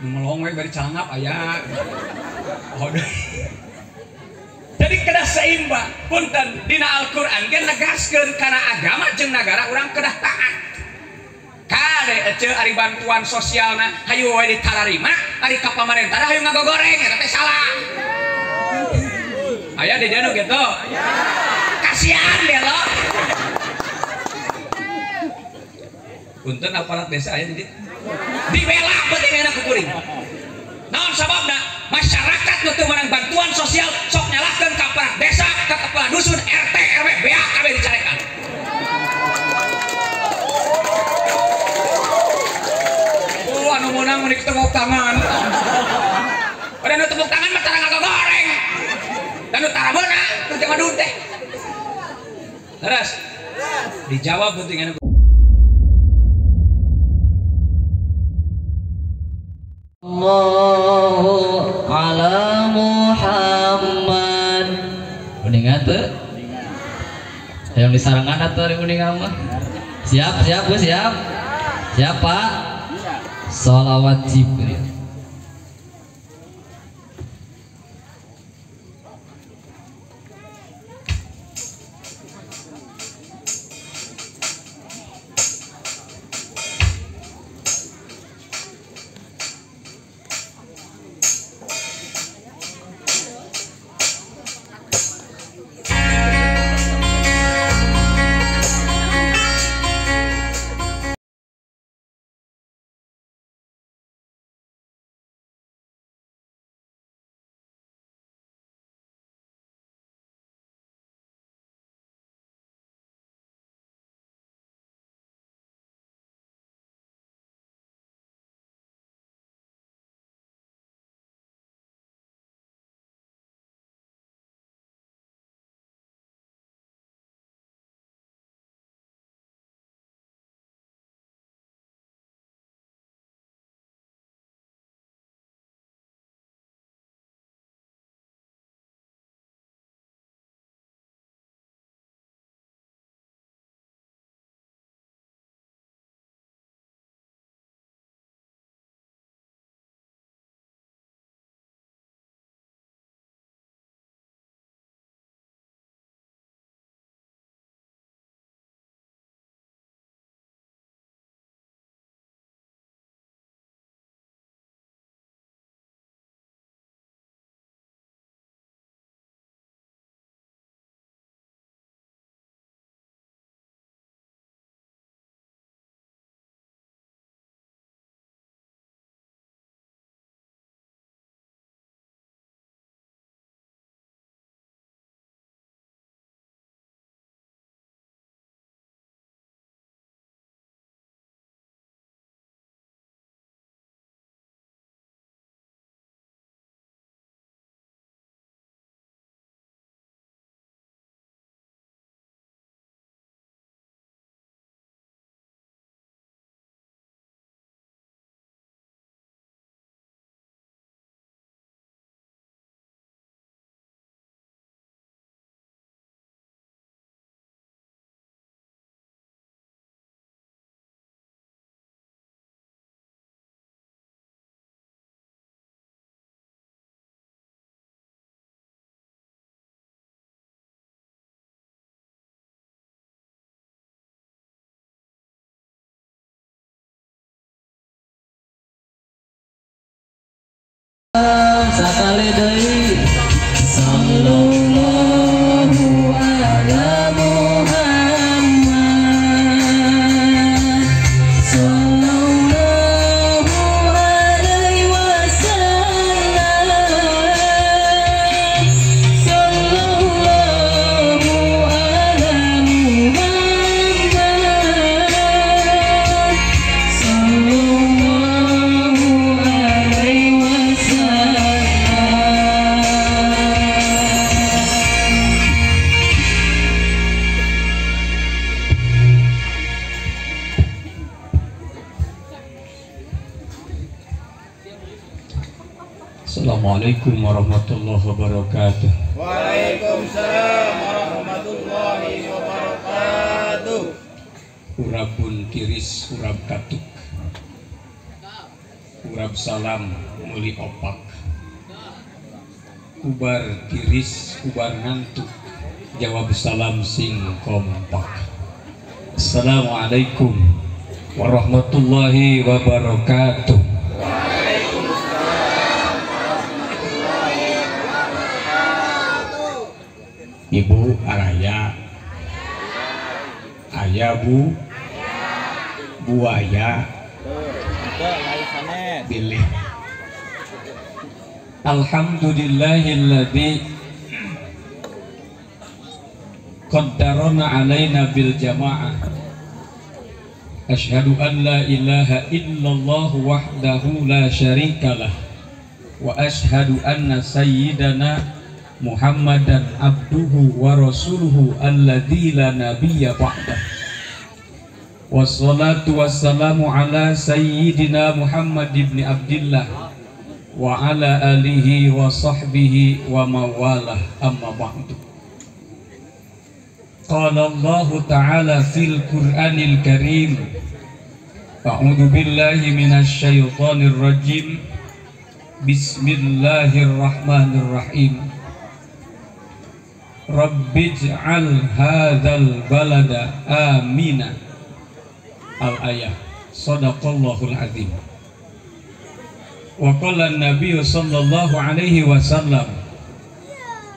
melong we bari calangap aya. Jadi kedah seimbang. Punten dina Al-Qur'an ge negaskeun kana agama jeung nagara urang kedah taat. Kade ece ari bantuan sosialna hayu we ditararima, ari ka pamarentah hayu ngagogoreng eta teh salah. Aya di janu gitu. Kasihan deh lo. Punten aparat desa aya di dibela penting enak kukuring. Naon sababna? Masyarakat nu teu meunang bantuan sosial sok nyalahkeun ka aparat desa, ka kepala dusun, RT, RW, BA kabeh dicarekan. Anu meunang meuni tepuk tangan. Pada nu tepuk tangan mah tara ngagoreng. Dan nu tara meunang teu teh madun teh. Terus dijawab penting enak. Allahu ala Muhammad. Mendingan tuh yang disarangan atau yang mendingan mah siap Bu, siap Pak. Sholawat Jibril. Sakali deui sallallahu ala Muhammad sallallahu alaihi wasallam sallallahu ala Muhammad sallallahu alaihi wasallam. Assalamualaikum warahmatullahi wabarakatuh. Waalaikumsalam warahmatullahi wabarakatuh. Urabun tiris urab katuk. urap salam meuli opak kubar tiris kubar ngantuk jawab salam sing kompak. Assalamualaikum warahmatullahi wabarakatuh. Ibu araya ayah bu buaya pilih. Alhamdulillahilladzi qaddarana alaina bil jamaah. Asyhadu an la ilaha illallah wahdahu la syarikalah wa asyhadu anna sayyidana Muhammadan abduhu wa rasuluhu alladzi la nabiyya ba'dah. Wassalatu wassalamu ala sayyidina Muhammad ibn Abdillah wa ala alihi wa sahbihi wa mawalah, amma ba'du. Qala Allah ta'ala fil Qur'anil Karim, a'udzu billahi minasy syaithanir rajim. Bismillahirrahmanirrahim. Rabbij'al hadzal balada amina. Al-ayah. Shadaqallahul azim. Wa qala an-nabiy sallallahu alaihi wasallam,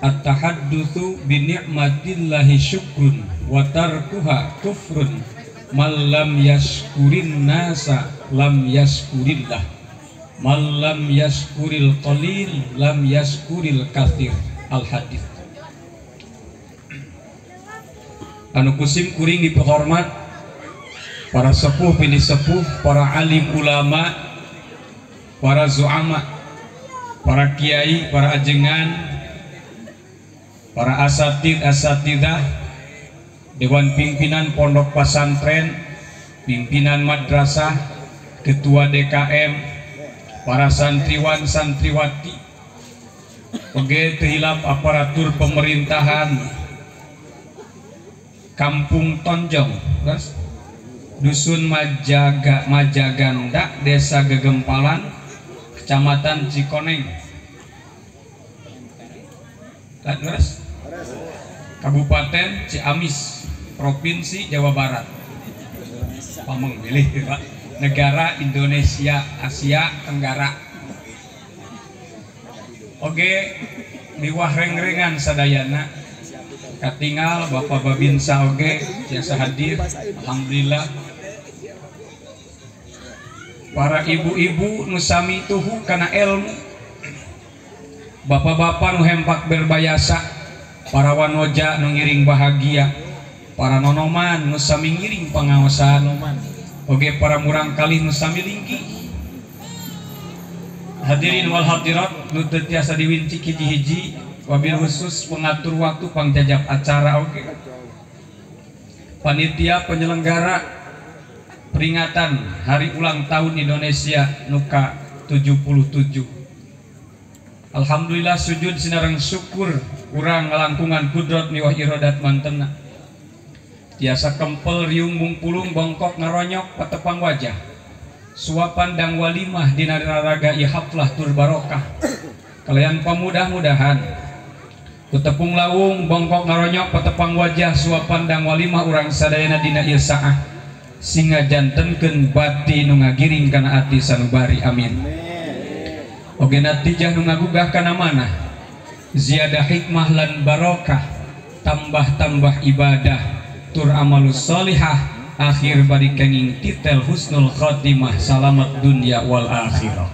at-tahaddutsu bi ni'matillahi syukrun wa tarkuha kufrun man lam yashkurin nasa lam yashkurillah man lam yashkuril qalil lam yashkuril katsir. Al-hadits. Anu kusim kuring diperhormat para sepuh bini sepuh, para alim ulama, para zu'ama, para kiai, para ajengan, para asatidah, dewan pimpinan pondok pesantren, pimpinan madrasah, ketua DKM, para santriwan santriwati, oge tehilap aparatur pemerintahan Kampung Tonjong, Dusun Majaganda, Desa Gegempalan, Kecamatan Cikoneng, Kabupaten Ciamis, Provinsi Jawa Barat, pameng milih negara Indonesia Asia Tenggara. Oke, miwah reng-rengan sadayana katinggal Bapak Babinsa oge tiasa hadir. Alhamdulillah. Para ibu-ibu nu sami tuhu kana ilmu, bapak-bapak nu hempak berbayasa, para wanoja nu ngiring bahagia, para nonoman nu sami ngiring pangaosan, oge para murang kalih nu sami lingki. Hadirin wal hadirat nu teu tiasa diwinci hiji-hiji, wabil khusus pengatur waktu pangjajab acara oke. Panitia penyelenggara peringatan hari ulang tahun Indonesia nuka 77. Alhamdulillah sujud sinareng syukur urang ngalangkungan kudrat miwah irodat mantena. Tiasa kempel riung mungpulung bongkok ngaronyok patepang wajah. Suapan dang walimah dina raraga ihaflah tur barokah. Kalian pamudah-mudahan kutepung lawung bongkok ngaronyok patepang wajah suapan dang walimah urang sadayana dina ieu saah singa jantenkeun bati nu ngagiring kana ati sanubari. Amin. Oge natijah nu ngagugah kana manah ziyadah hikmah lan barokah, tambah-tambah ibadah tur amalus solihah, akhir bari kenging titel husnul khotimah, salamat dunya wal akhirah.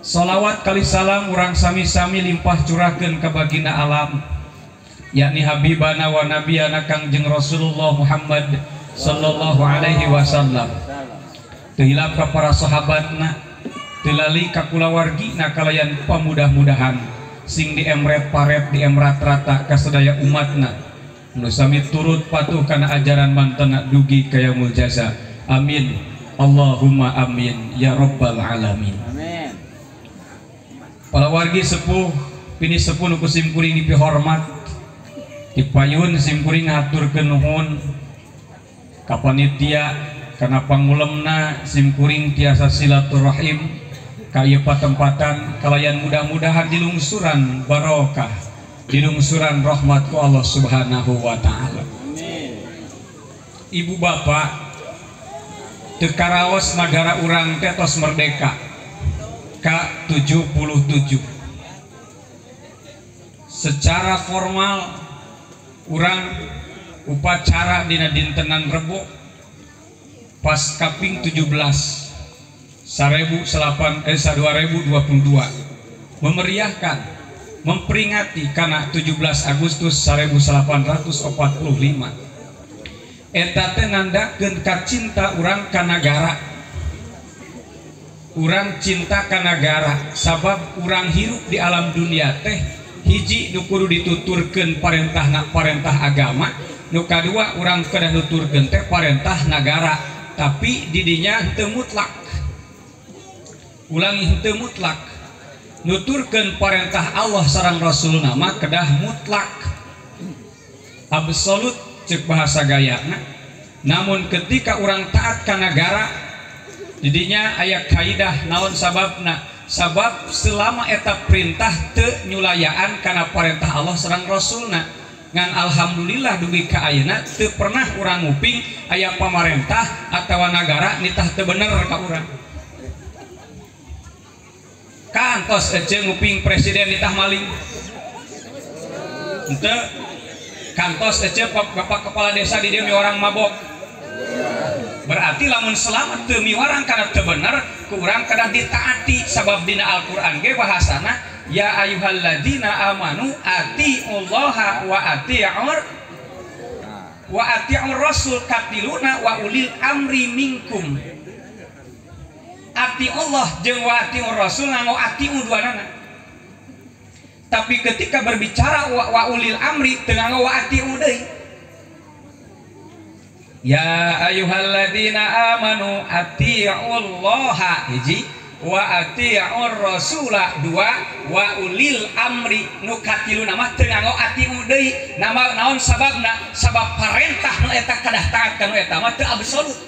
Salawat kali salam urang sami-sami limpah curahkeun ka baginda alam, yakni habibana wa nabiyana Kangjeng Rasulullah Muhammad sallallahu alaihi wasallam. Teu hilap ka para sahabatna, teu lali ka kulawargina kalayan pamudah-mudahan sing diemret paret diemrat rata ka sadaya umatna. Nu sami turut patuh kana ajaran mantena dugi ka yaumul jaza. Amin. Allahumma amin ya rabbal alamin. Para wargi sepuh pini sepuh nu kusim kuring dipihormat, dipayun sim kuring ngaturkeun nuhun ka panitia karena pangulemna simkuring tiasa silaturahim ka ieu patempatan kalayan mudah-mudahan dilungsuran barokah dilungsuran rahmat ku Allah Subhanahu wa taala. Ibu bapak teu karaos negara urang teh tos merdeka ka 77. Secara formal urang upacara dina dintenan Rebo pas kaping 17 2022 memeriahkan memperingati karena 17 Agustus 1845 eta teh nandakeun ka cinta urang ka nagara. Urang cinta ka nagara sabab urang hirup di alam dunia teh hiji nu kudu dituturkeun parentah agama, nu kadua urang kedah nuturkeun teh parentah nagara, tapi didinya henteu mutlak. Ulangi henteu mutlak. Nuturkeun parentah Allah sareng Rasulna mah kedah mutlak. Absolut cek bahasa gayana. Namun ketika urang taat ka nagara didinya aya kaidah naon sababna. Sabab selama eta perintah teu nyulayaan kana parentah Allah sareng Rasulna. Ngan alhamdulillah dugi ka ayeuna teu pernah urang nguping aya pamarentah atawa nagara nitah teu bener ka urang. Kantos ece nguping presiden nitah maling. Henteu. Kantos ece bapak kepala desa di dieu orang mabok. Berarti lamun selamat teu miwarang kana teu bener ku urang kedah ditaati sabab dina Al-Qur'an ge bahasana ya ayyuhalladzina amanu atiullaha wa ati'ur rasul katiluna wa ulil amri minkum. Ati Allah jeung wa ati'ur rasul nganggo atiu duanana. Tapi ketika berbicara wa ulil amri teu nganggo wa atiu deui. Ya ayyuhalladzina amanu atiullaha hiji wa ati'ur rasula dua wa ulil amri nu katiluna mah teu nganggo atiu deui. Naon sababna? Sabab parentah nu eta kadah taat ka nu eta mah teu absolut.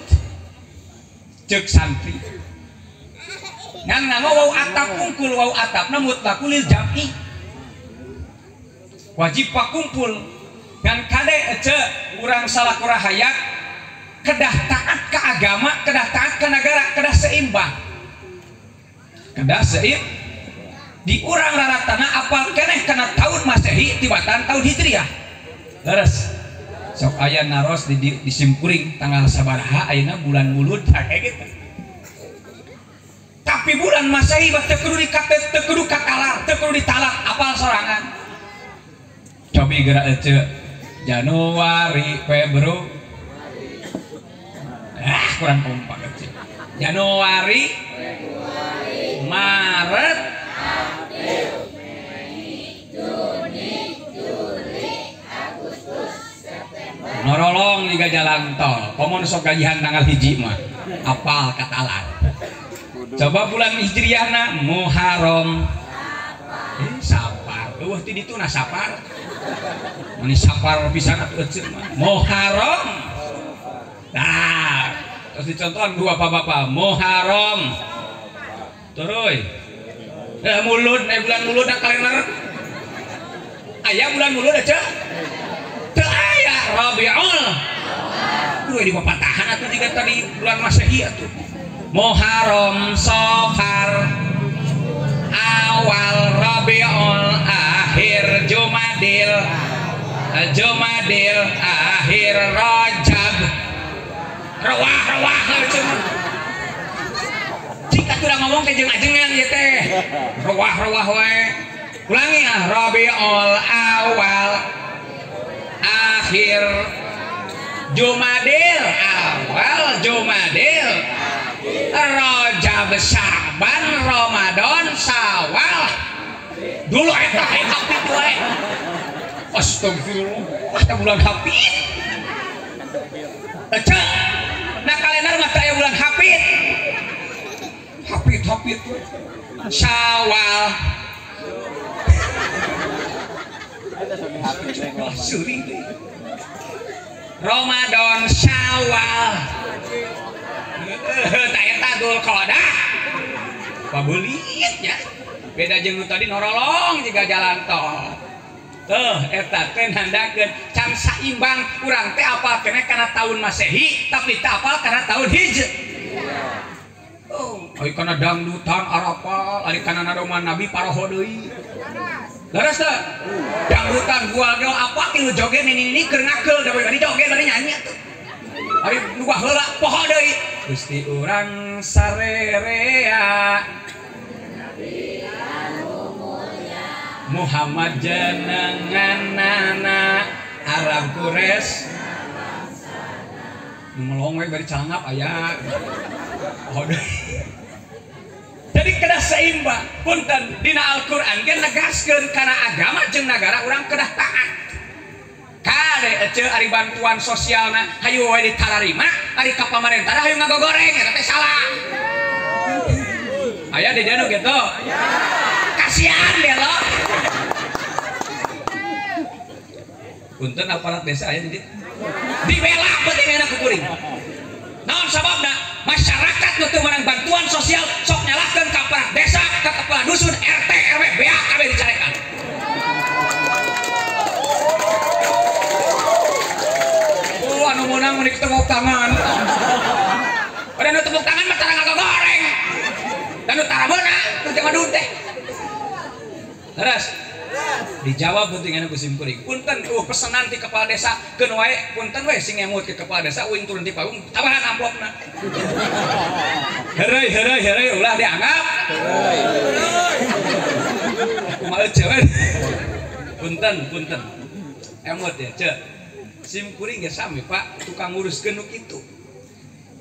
Ceuk santri. Ngan nganggo wau atap kungkul wau atapna mutlaqul jam'i. Wajib pakumpul. Ngan kade ece urang salah kurahayat kedah taat ke agama, kedah taat ke negara, kedah seimbang. Kedah seimbang. Di urang raratana apal keneh kana tahun Masehi tibatan tahun Hijriah. Leres. Sok aya naros di simkuring tanggal sabaraha ayeuna bulan mulud kayak gitu. Tapi bulan Masehi teu kudu dikatet, teu kudu kakalar, teu kudu ditalak apal sorangan. Cobi geura ece Januari, Februari kurang kompak kecil. Januari, Maret, April, Mei, Juni, Juli, Agustus, September. Norolong liga jalan tol. Komun sok gajian tanggal hiji mah. Apal katalan. Coba bulan Hijriahna Muharram. Sapar. Eueuh ti ditu na sapar. Mani sapar pisan atuh eceuk mah. Muharram. Nah, terus dicontohan dua bapak Muharram teruy mulud bulan mulud dan kalender ayah bulan mulud aja teu aya Rabiul kudu di papatahan atuh juga tadi bulan Masehi atuh Muharram Safar awal Rabiul akhir Jumadil akhir Rajab rawah cuma jika sudah ngomong teh jeung-ajengan ieu teh rawah we ulangi Rabiul awal akhir Jumadil awal Jumadil Rajab Syaban Ramadan Syawal dulu eta hapit we astagfirullah eta bulan hapit aja nah kalender mah aya bulan hapit Syawal Ramadan Syawal tak eta dul kodah pabulit ya beda jeung nu tadi norolong juga jalan tol tuh eta teh nandakeun can saimbang urang teh apal kene kana tahun Masehi tapi teu apal kana tahun Hijri. Oh, ai kana dangdutan arapal ari kana naroman Nabi paraho deui. Laras teh. Dangdutan gual-gual apa kieu joget ini keur ngakeul da bari joget bari nyanyi atuh. Ari nu heula poho deui. Gusti urang sarerea Muhammad jenenganana Arab Quraisy melong we bari calangap aya. Jadi kedah seimbang punten dina Al-Qur'an ge negaskeun kana agama jeung nagara urang kedah taat. Kade ece ari bantuan sosialna hayu we ditararima, ari ka pamarentah hayu ngagogoreng eta teh salah. Aya di dieu gitu. Kasihan deh lo. Punten aparat desa aya di dibela pentingna ku kuring. Naon sababna? Masyarakat nu teu meunang bantuan sosial sok nyalahkeun ka aparat desa, ka kepala dusun, RT, RW, BA kabeh dicarekan. Oh, anu meunang mun tepuk tangan. Pada nu tepuk tangan mah tara ngagoreng. Dan nu tara beuna, nu teh madun teh. Terus dijawab pentingna ku sim kuring. Punten pesanan ti kepala desa keun wae punten we sing ngemut ke kepala desa uing turun ti panggung tambahan amplopna. Heureuy ulah dianggap. Kumaha ceueun. Punten. Emot ya, ceuk. Sim kuring ge sami, Pak, tukang nguruskeun nu kitu.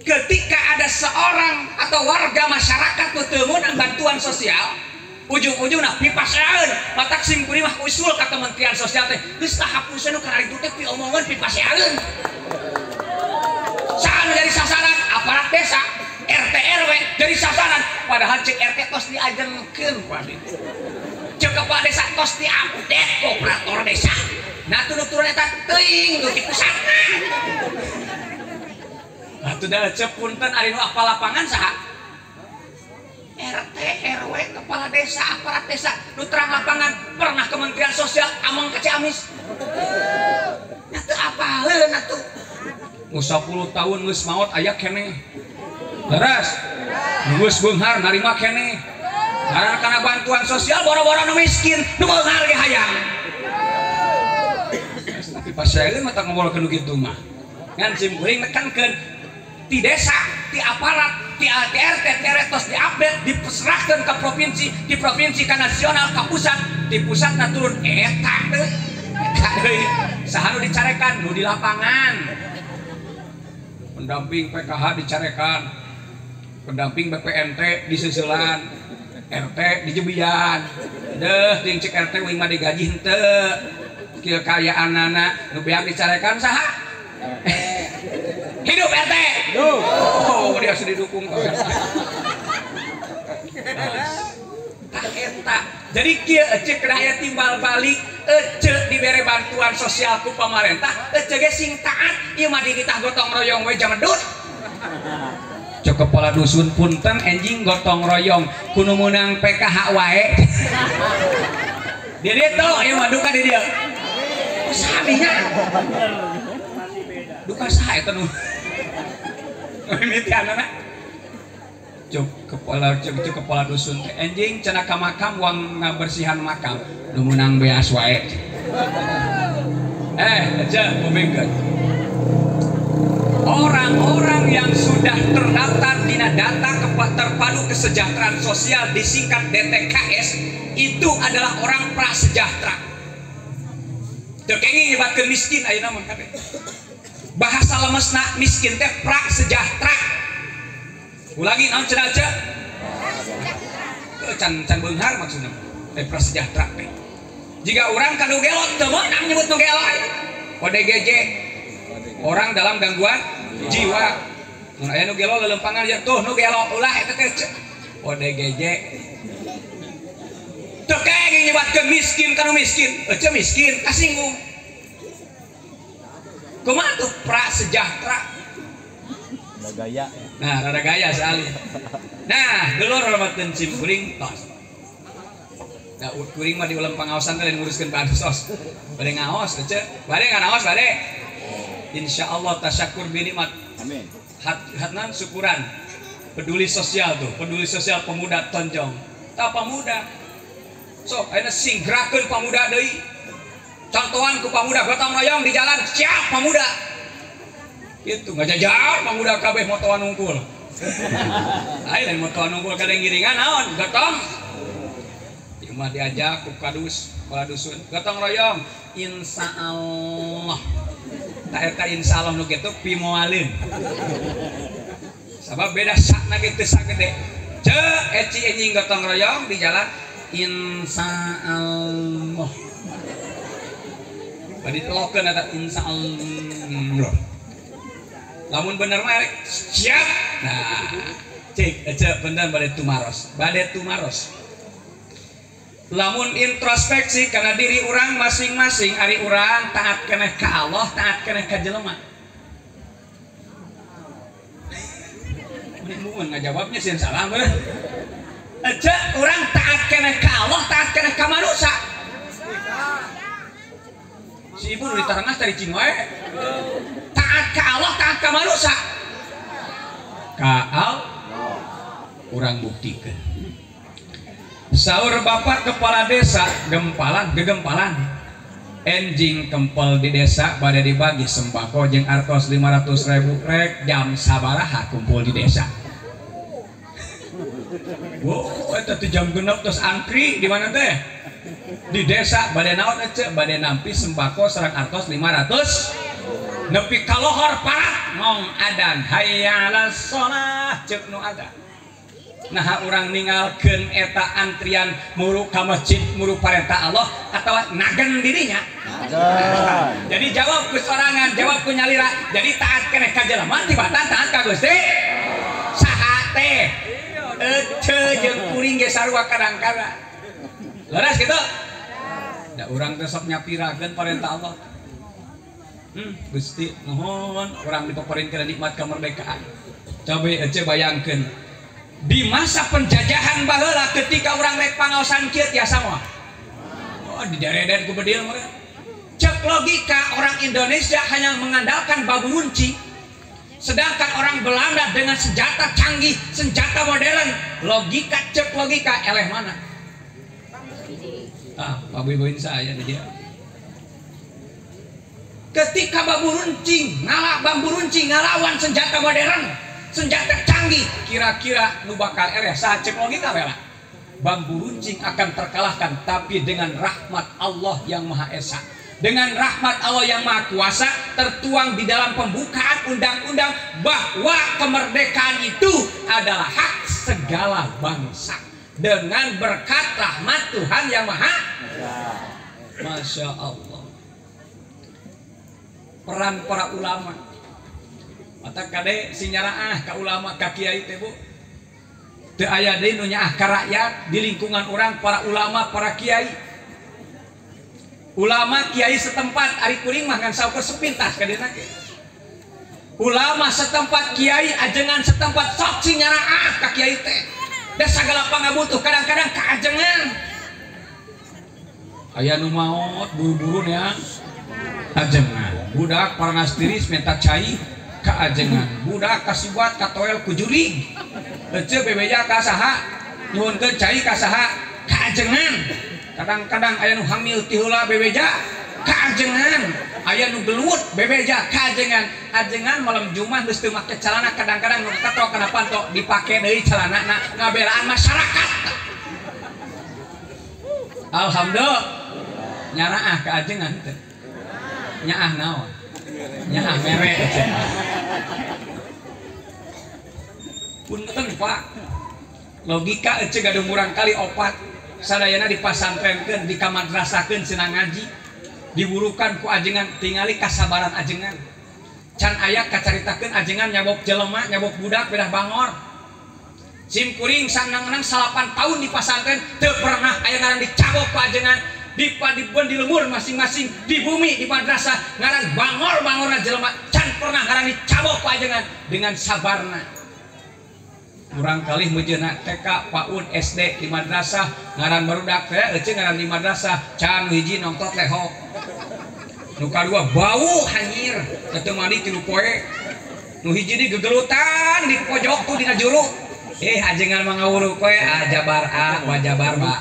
Ketika ada seorang atau warga masyarakat nu teu meunang bantuan sosial, ujung-ujungna pipaseun matak sim kuring mah usul ka Kementerian Sosial teh geus tah hapuseun kana itu teh piomongan pipaseun. Saha jadi sasaran aparat desa, RT RW jadi sasaran padahal cek RT tos diajenkeun ku abdi. Cek kepala desa tos diupdate ku operator desa. Nah tuh turun eta teuing nu di pusatna. Atuh da cek punten ari nu apal lapangan saha? RT, RW, kepala desa, aparat desa, nu terang lapangan pernah Kementerian Sosial among ke Ciamis. Nyata apaleun atuh. 10 tahun geus maot aya keneh. Leres. Geus beunghar narima keneh. Karena bantuan sosial boro-boro nu miskin, nu beunghar ge hayang. Tapi pasaeun mah tak ngobrolkeun kitu mah. Ngan sim kuring nekankeun di desa, di aparat, di RT, tos diupdate, diserahkan ke provinsi, di provinsi ke nasional, ke pusat, di pusat turun eta saha nu dicarekan, nu di lapangan. Pendamping PKH dicarekan, pendamping BPNT di susulan, RT di jebian, deh ting cek RT wing mah digaji henteu, kieu kayaanana nu beak dicarekan saha? Hidup RT. Oh, dia sudah didukung kok. Eta. Jadi kieu ece kena aya timbal balik, ece dibere bantuan sosial ku pamarentah, ece ge sing taat, ieu mah ditah gotong royong we jamedut. Cek kepala dusun punten enjing gotong royong kudu meunang PKH wae. Dia ditu ieu mah duka di dieu. Sabinya. Duka saha eta nu? Mimitianana. Cuk kepala dusun teh enjing cenah ka makam uang ngabersihan makam. Nu meunang beas wae. Aja pemingkeun. Orang-orang yang sudah terdaftar di data terpadu kesejahteraan sosial disingkat DTKS itu adalah orang prasejahtera. Teu kenging nyebatkeun miskin ayeuna mah kabeh. Bahasa lemesna miskin teh prasejahtera. Ulangi naon cenah aja? Can beunghar maksudna. Teh prasejahtera teh. Jika orang kanu gelot teu meunang nyebut nu gelo. ODGJ. Orang dalam gangguan jiwa. Mun aya nu gelo lelempangan ya tuh nu gelo ulah eta teh ODGJ. Teu kenging nyebatkeun miskin kanu miskin. Ece miskin kasinggung. Kumaha tuh prasejahtera? gaya. Nah, rada gaya sekali. Nah, dulu hormatkeun sim kuring tos. Da kuring mah di ulang pangaosan teh nguruskeun bansos. Bade ngaos ece. Bade nganaos bade. Insyaallah tasyakur bi nikmat. Amin. Hatnan syukuran. Peduli sosial tuh, peduli sosial pemuda tonjong. Tah pemuda. Sok ayeuna singgerakeun pemuda deui. Contohan ku pemuda gotong royong di jalan siap pemuda. Itu ngajajar pemuda kabeh motoan unggul. Ayo lain motoan unggul kadang giringan naon gotong. Cuma diajak ku kadus, kepala dusun. Gotong royong insyaallah. Tak eta insyaallah nu kitu pimoaleun. Sabab beda sakna kitu sagede. Ceuk eci enjing gotong royong di jalan insyaallah. Badi telokeun eta insyaallah. Lamun bener mah siap. Nah, cek aja bener bade tumaros. Lamun introspeksi karena diri orang masing-masing, ari orang taat keneh ka Allah, taat keneh ka jelema. Ini mun ngajawabnya sieun salah bener. Aja orang taat keneh ka Allah, taat keneh ka manusia. Si ibu di tarangah tadi cing wae. Taat ka Allah, taat ka manusia. Ka Allah urang buktikeun. Saur bapak kepala desa gegempalan enjing kempel di desa pada dibagi sembako jeung artos 500.000 rek jam sabaraha kumpul di desa. Wow, eta teh jam genep terus antri di mana teh? Di desa bade naon ece bade nampi sembako sareng artos 500 nepi ka lohor parat ngong adan hayya 'alas shalah ceuk nu ada. Nah orang ninggalkeun eta antrian muru ka masjid muru parentah Allah atawa nagen dirinya. Jadi jawab ku sorangan, jawab ku nyalira. Jadi taat keneh ka jelema tibatan taat ka Gusti. Saha teh? Ece jeung kuring ge sarua kadang-kadang. Leres kitu? Da urang teh sok nyapirakeun parentah Allah. Gusti nuhun urang dipaparinkeun nikmat kemerdekaan. Coba ece bayangkeun di masa penjajahan baheula ketika orang rek pangaosan kieu tiasa moal. Oh, di dereden ku bedil meureun. Cek logika orang Indonesia hanya mengandalkan babu runcing. Sedangkan orang Belanda dengan senjata canggih, senjata modern, logika cek logika eleh mana? Babu-babuin saya di dia. Ketika bambu runcing ngalawan senjata modern, senjata canggih, kira-kira nu bakal ereh saha cek logika bela. Bambu runcing akan terkalahkan, tapi dengan rahmat Allah yang Maha Esa, dengan rahmat Allah yang Maha Kuasa tertuang di dalam pembukaan undang-undang bahwa kemerdekaan itu adalah hak segala bangsa dengan berkat rahmat Tuhan yang Maha. Masya Allah. Peran para ulama. Mata kade si nyaraah ka ulama ka kiai teh Bu. Teu aya deui nu nyaah ka rakyat di lingkungan orang para ulama, para kiai. Ulama kiai setempat ari kuring mah ngan saukur sepintas ka dina ge. Ulama setempat kiai ajengan setempat sok si nyaraah ka kiai teh. Da sagala pangabutuh kadang-kadang kaajengan. Aya nu maot buru-buru nya ajengan. Budak parangas tiris minta cai kaajengan, budak kasih buat katoel kujurig, ece bebeja kasaha nyuhunkeun cai kasaha kaajengan. Kadang-kadang aya nu hamil ti heula bebeja kaajengan, aya nu gelut bebeja kaajengan. Ajengan malam Jumat geus teu make calana, kadang-kadang nu katok kenapa tok dipake deui calanana ngabelaan masyarakat. Alhamdulillah nyaraah kaajengan teh. Nyaah naon? Nyaah mere ece. Punten Pak, logika ece gadung murang kali opat sadayana dipasantrenkeun, dikamadrasakeun cenah ngaji, diburukan ku ajengan tingali kasabaran ajengan. Can aya kacaritakeun ajengan nyabok jelema, nyabok budak bedah bangor. Sim kuring sanang-nang 8 tahun di pasantren teu pernah aya ngaran dicabok ku ajengan. di Padibun di lemur masing-masing di bumi di madrasah ngaran bangor-bangorna jelema can pernah ngaran dicabok pajengan dengan sabarna. Kurang kali mujena TK PAUD SD di madrasah ngaran barudak teh euceung ngaran di madrasah can hiji nongtot lehok. Nu kadua bau hanyir teu mandi 3 poe. Nu hiji di gegelutan di pojok tuh dina juru. Ajengan mangawuru koe jabar A wajabar ba.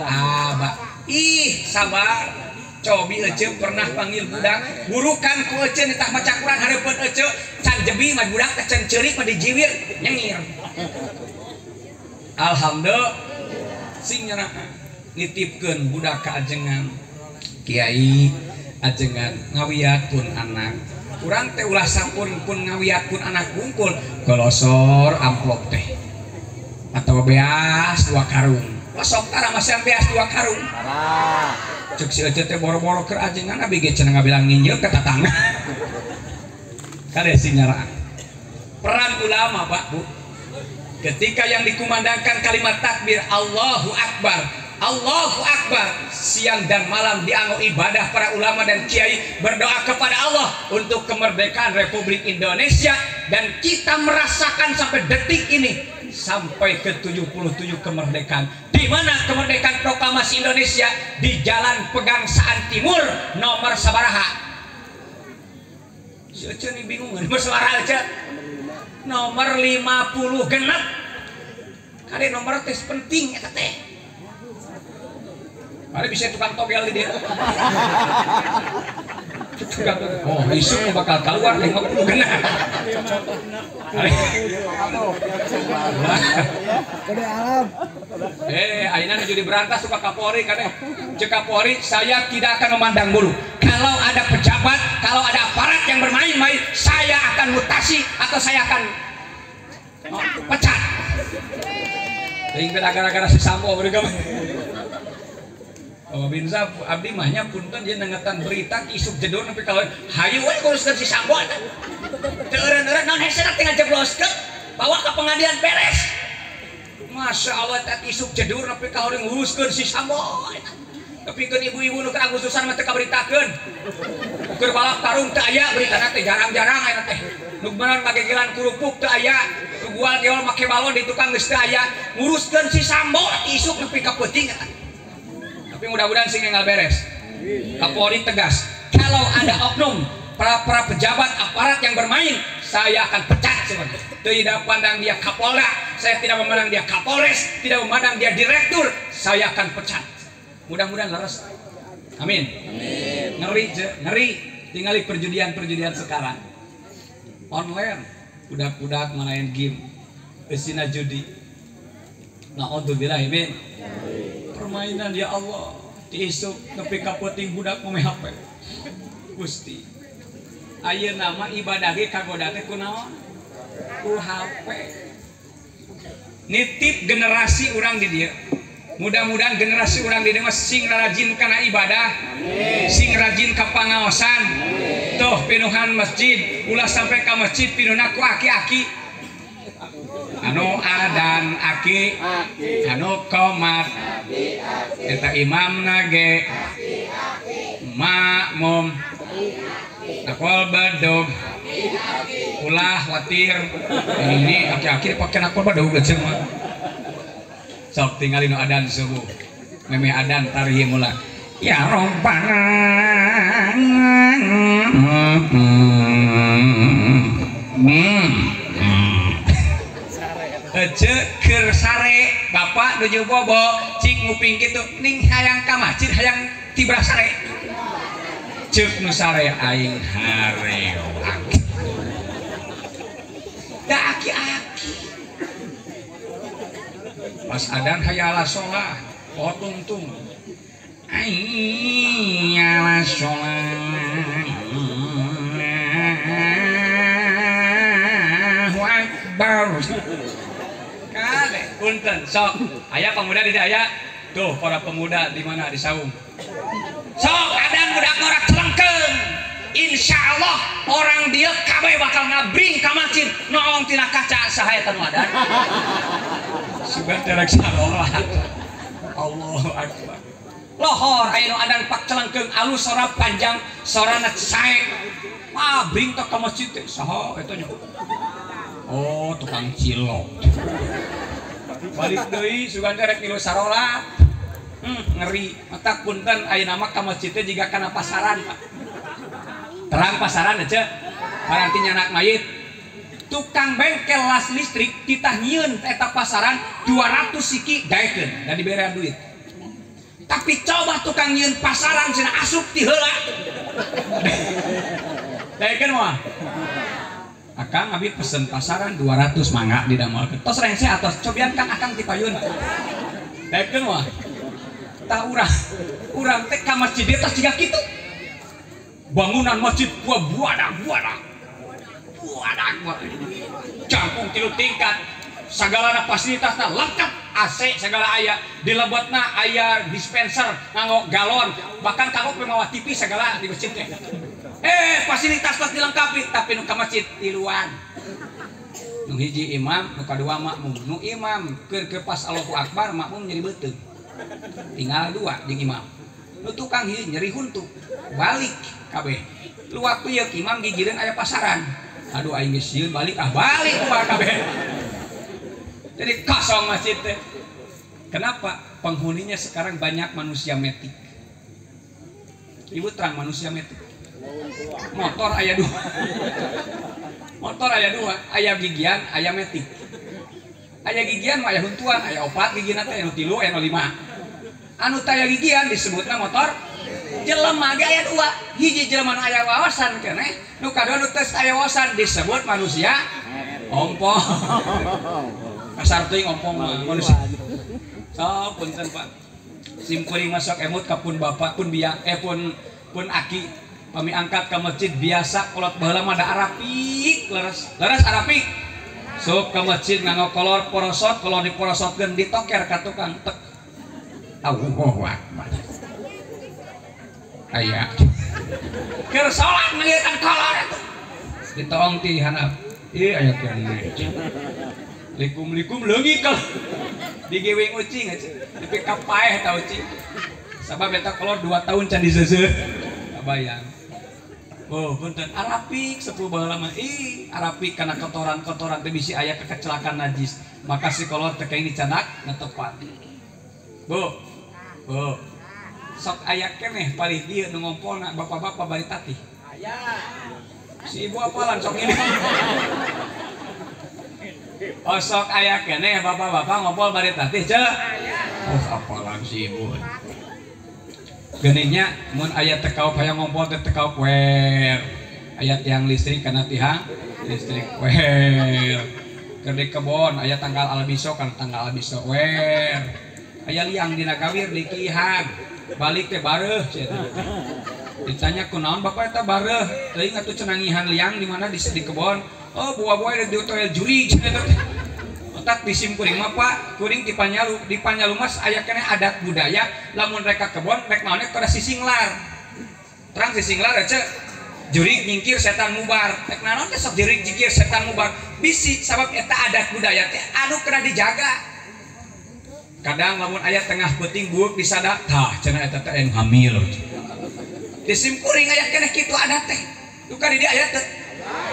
Ih sabar. Cobi euceung pernah panggil budak burukan ku euceung tah maca Quran hareupeun euceung can jebi mah budak teh can ceurik mah dijiwir nyengir. Alhamdulillah sing nyana nitipkeun budak ka ajengan Kiai ajengan ngawiatkeun anak. Urang teh ulah sampun pun ngawiatkeun anak bungkul golosor amplop teh. Atau beas 2 karung. Sok tara masih beas 2 karung. Parah. Cek si Ece teh boro-boro keur ajengan abi ge cenah ngabilang nginjil ka tatangga. Kade sing nyaraan. Peran ulama, Pak, Bu. Ketika yang dikumandangkan kalimat takbir Allahu Akbar, Allahu Akbar, siang dan malam dianggo ibadah para ulama dan kiai berdoa kepada Allah untuk kemerdekaan Republik Indonesia dan kita merasakan sampai detik ini sampai ke 77 kemerdekaan, di mana kemerdekaan proklamasi Indonesia di Jalan Pegangsaan Timur nomor sabaraha. Si Ece nih bingung nomor sabaraha Ece? Nomor 50 genep. Kade nomor tes penting eta teh. Ada bisa tukang togel di dia. Oh, isuk bakal keluar 50 genap. Ayeuna nu judi berantas suka Kapolri kadeh. Cek Kapolri, saya tidak akan memandang bulu. Kalau ada pejabat, kalau ada aparat yang bermain-main, saya akan mutasi atau saya akan pecat. Ting gara-gara si Sambo mereka. Oh binsa abdi mahnya punten dia nengetan berita isuk jedor nepi ka hayu we nguruskeun si Sambo eta. Teu eureun-eureun naon hese tinggal jebloskeun bawa ke pengadilan beres. Masya Allah tak isuk jedor nepi ka urang nguruskeun si Sambo eta. Tapi keun ibu-ibu nu keur Agustusan mah teu kaberitakeun. Keur balap karung teu aya beritana teh jarang-jarang eta teh. Nu beunang ngagegelan kurupuk teu aya. Nu gual geol make balon di tukang geus teu aya. Nguruskeun si Sambo isuk nepi ka peuting eta. Tapi mudah-mudahan sih nggak beres. Kapolri tegas, kalau ada oknum para pejabat aparat yang bermain, saya akan pecat semuanya. Tidak pandang dia Kapolda, saya tidak memandang dia Kapolres, tidak memandang dia direktur, saya akan pecat. Mudah-mudahan laras. Amin. Ngeri. Tinggali perjudian sekarang. Online, budak-budak main game, kesina judi. Na'udzubillah min. Permainan ya Allah diisuk nepi ka peuting budak mame HP Gusti ayeuna mah ibadah ge kagoda teh kunaon ku HP nitip generasi urang di dieu mudah-mudahan generasi urang di dieu mah sing rajin kana ibadah sing rajin ka pangaosan tuh pinuhan masjid ulah sampai ka masjid pinuna ku aki-aki anu adan aki anu komat eta imam nage makmum nakol badog ulah watir ini aki-aki pakai nakol badog geuceung mah sok tinggalin nu adan subuh meme adan tarihim ulah ya robbana keur sare bapak nuju bobo cik nguping kitu ning hayang ka masjid hayang tibra sare ceuk nu sare aing harewang da aki-aki pas adan hayala sholat oh tungtung aing hayala sholat Allahu Akbar punten sok aya pemuda di aya tuh para pemuda di mana di saung sok ada budak ngorak celengkeun insyaallah orang dia kabeh bakal ngabring ka masjid noong tina kaca saha eta nu adan sugan terek salat Allahu Akbar lohor aya nu adan pak celengkeung alus sora panjang sorana sae mabring tok ka masjid teh saha eta nya oh tukang cilok balik deui sugan rek milu sarola ngeri matak punten aya nama ka masjid teh jiga kana pasaran Pak terang pasaran aja paranti nyanak mayit tukang bengkel las listrik kita nyieun eta pasaran 200 siki gaekeun dan diberean duit tapi coba tukang nyieun pasaran cenah asup ti heula gaekeun moal akang abi pesen pasaran 200 mangga didamelkeun tos rengse atos cobian Kang akang ti payun gaekeun moal tah urang teh ka masjid tos jiga kitu bangunan masjid buadak campung 3 tingkat segala fasilitasnya lengkap AC segala aya di lebetna aya dispenser nganggo galon bahkan kanggo mawa TV segala di masjid teh fasilitas pas dilengkapi tapi nu ka masjid tiluan nu hiji imam nu kadua makmum nu imam keur pas Allahu Akbar makmum nyeri beuteung tinggal 2 jeung imam nu tukang hiji nyeri huntuk balik kabeh lu waktu ya imam gigireun aya pasaran aduh aing geus sieun balik balik kumaha kabeh jadi kosong masjid teh kenapa penghuninya sekarang banyak manusia metik ibu terang manusia metik motor aya 2 aya gigian aya metik aya gigian mah aya huntuan aya 4 gigina teh anu 3 anu 5 anu taya gigian disebutna motor jelema ge aya 2 hiji jelema nu aya wawasan keneh nu kadua nu tes aya wawasan disebut manusia ompong kasar teuing ompong manusia so punten Pak simkuring masuk emut ka pun bapak pun biang pun aki kami angkat ke masjid biasa kolot baheula mah da arapik leres arapik sok ke masjid nganggo kolor porosot kalau diporosotkeun ditoker ka tukang tek Allahu Akbar aya keur salat ngalieutan kolor eta ditoong ti handap ieu aya keneh likum leungit ka digeweng ucing tapi kapaeh ta ucing sabab eta kolor 2 tahun can diseuseut kabayang oh punten arapik sepuh baheula mah arapik kana kotoran-kotoran teh bisi aya kecelakaan najis maka si kolor teh kaing dicanak netepat bu sok aya keneh palih dieu nu ngompolna bapak-bapak bari tatih aya si ibu apalan sok ini oh sok aya keneh bapak-bapak ngompol bari tatih ceuk oh apalan si ibu geningnya mun aya teh kaup hayang ngompol teh kaup wer aya tiang listrik kana tiang listrik wer keur di kebon aya tanggal albiso kana tanggal albiso wer aya liang dina gawir di kihang balik teh bareuh cenah ditanya kunaon bapak eta bareuh teuing atuh cenangihan liang di mana di kebon oh buah-buah di hotel juri cenah tak bisim kuring mah Pak kuring di Panyalu mas aya keneh adat budaya lamun reka kebon rek naonnya kada sisinglar terang sisinglar aja jurig nyingkir setan mubar rek naon teh sok jurig nyingkir setan mubar bisi sabab eta adat budaya teh anu kena dijaga kadang lamun aya tengah peuting buuk disada tah cenah eta teh anu hamil bisim kuring aya keneh kitu adat teh duka di aya teh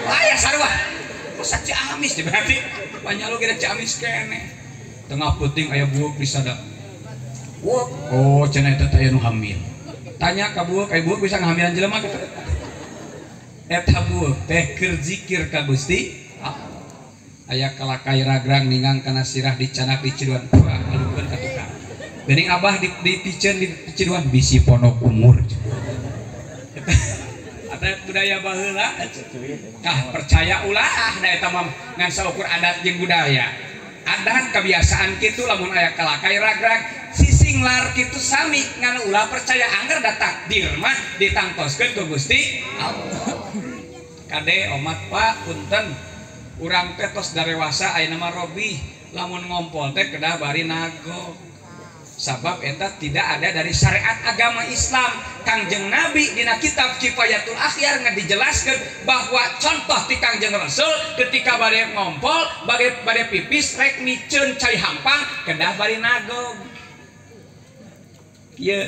aya sarua masa Ciamis berarti Panyalu kira Ciamis kene tengah puting aya buuk disada oh cenah eta teh anu hamil tanya ka buuk aya buuk bisa ngahamilan jelema kitu eta buuk teh keur zikir ka Gusti aya kalakai ragrang ningang kana sirah dicanak di ciduan pura alupkeun ka tukang geuning abah di piceun di ciduan bisi pondok umur adat budaya baheula kah percaya ulah da eta mah ngan saukur adat jeung budaya adat kebiasaan kitu lamun aya kalakai ragrag sisinglar kitu sami ngan ulah percaya angger da takdir mah ditangtoskeun ku Gusti Allah kade omat Pak punten urang teh tos darewasa aya nama Robi lamun ngompol teh kedah bari nago sabab eta tidak ada dari syariat agama Islam Kangjeng Nabi dina kitab Kifayatul Akhyar ngadijelaskeun bahwa contoh ti Kangjeng Rasul ketika bade ngompol bade pipis rek miceun cai hampang kedah bari nagog ieu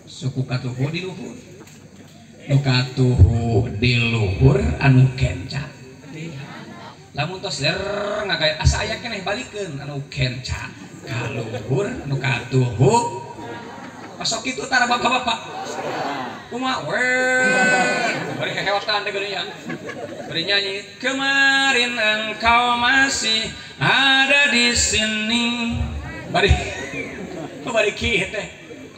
suku katuhu di luhur nu katuhu di luhur anu kenca lamun tos ler ngagaya asa aya keneh balikeun anu kenca ka luhur anu katuhu pasok kitu tara bapak-bapak kumaha bari heheotan teh geuning ya bari nyanyi kemarin engkau masih ada di sini bari kieu teh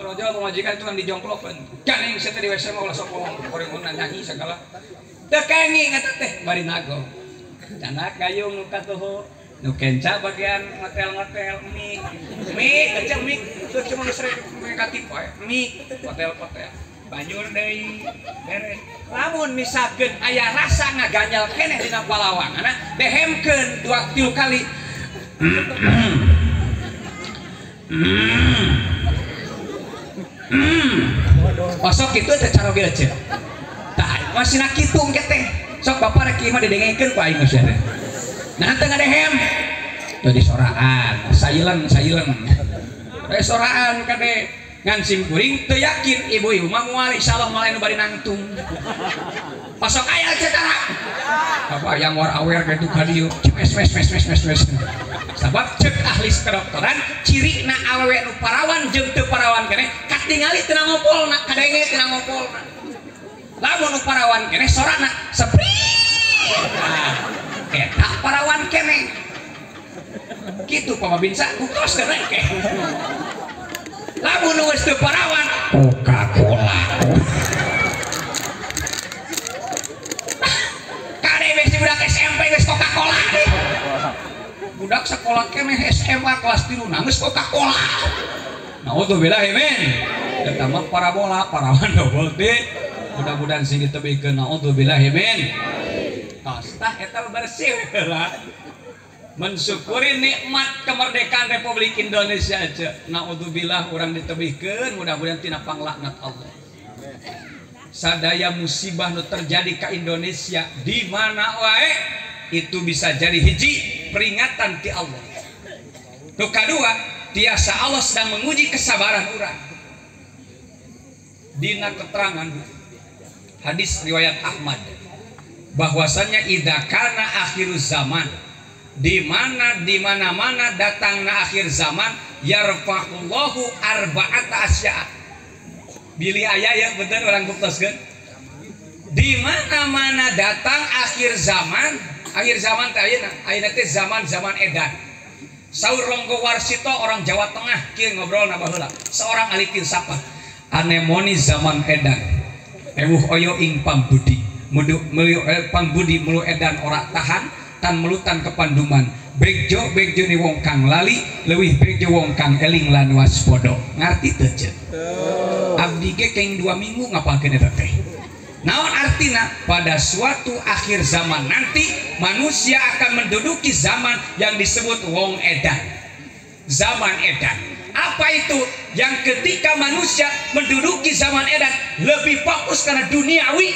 kalau jawa majikan itu kan dijongklokkeun gandeng saya teh di WC mah ulah sok ngomong nyanyi segala teu kenging eta teh bari nago canda gayung nu katuhu nu kenca bagian ngotel-ngotel mie kecil mie teu cuma sering negatif wae mie hotel-hotel banjur deui beres lamun misalkeun aya rasa ngaganjal keneh dina palawanganna dehemkeun 2-3 kali pasok itu teh cara gece tah masih nak kitung ke teh sok bapak rek ieu mah didengekeun ku aing sia teh nah teu ngadehem teu disoraan silent restoran kade ngan simkuring teu yakin ibu-ibu mah moal insyaallah moal anu bari nangtung pasok aya cetara apa yang war awer ka itu ka dieu mes sabab cek ahli kedokteran cirina awewe nu parawan jeung teu parawan keneh katingali teu ngompolna kadenge teu ngompolna lamun nu parawan keneh sorana sepri eta parawan keneh kitu pamabinsa kutos teh rek lamun nu geus teu parawan Coca-Cola kade besi budak SMP geus Coca-Cola budak sekolah keneh SMA kelas 3 nangis Coca-Cola naudzubillah men eta mah parabola parawan double teh mudah-mudahan sing ditebikeun naudzubillah men tos tah eta bersih heula mensyukuri nikmat kemerdekaan Republik Indonesia aja naudzubillah urang ditebikeun mudah-mudahan tina panglaknat Allah sadaya musibah nu terjadi ka Indonesia di mana wae itu bisa jadi hiji peringatan ti Allah. Nu kadua, tiasa Allah sedang menguji kesabaran urang. Dina keterangan hadis riwayat Ahmad bahwasannya idza kana akhiruz zaman di mana-mana datangna akhir zaman yarfa'ullahu arba'ata asya. Bilih aya ya bener orang buktioskeun. Di mana-mana datang akhir zaman teh ayeuna teh zaman edan. Saur Ronggo Warsito orang Jawa Tengah kieu ngobrolna baheula. Seorang ahli filsafat anemoni zaman edan. Ewuh oyo ing pambudi. Pambudi mulu edan ora tahan tan melutan kepanduman. Begjo ni wong kang lali leuwih begjo wong kang eling lan waspada. Ngarti teu ceuk? Abdi ge keng 2 minggu ngapalkeun eta teh. Naon artina pada suatu akhir zaman nanti manusia akan menduduki zaman yang disebut wong edan. Zaman edan. Apa itu? Yang ketika manusia menduduki zaman edan lebih fokus karena duniawi,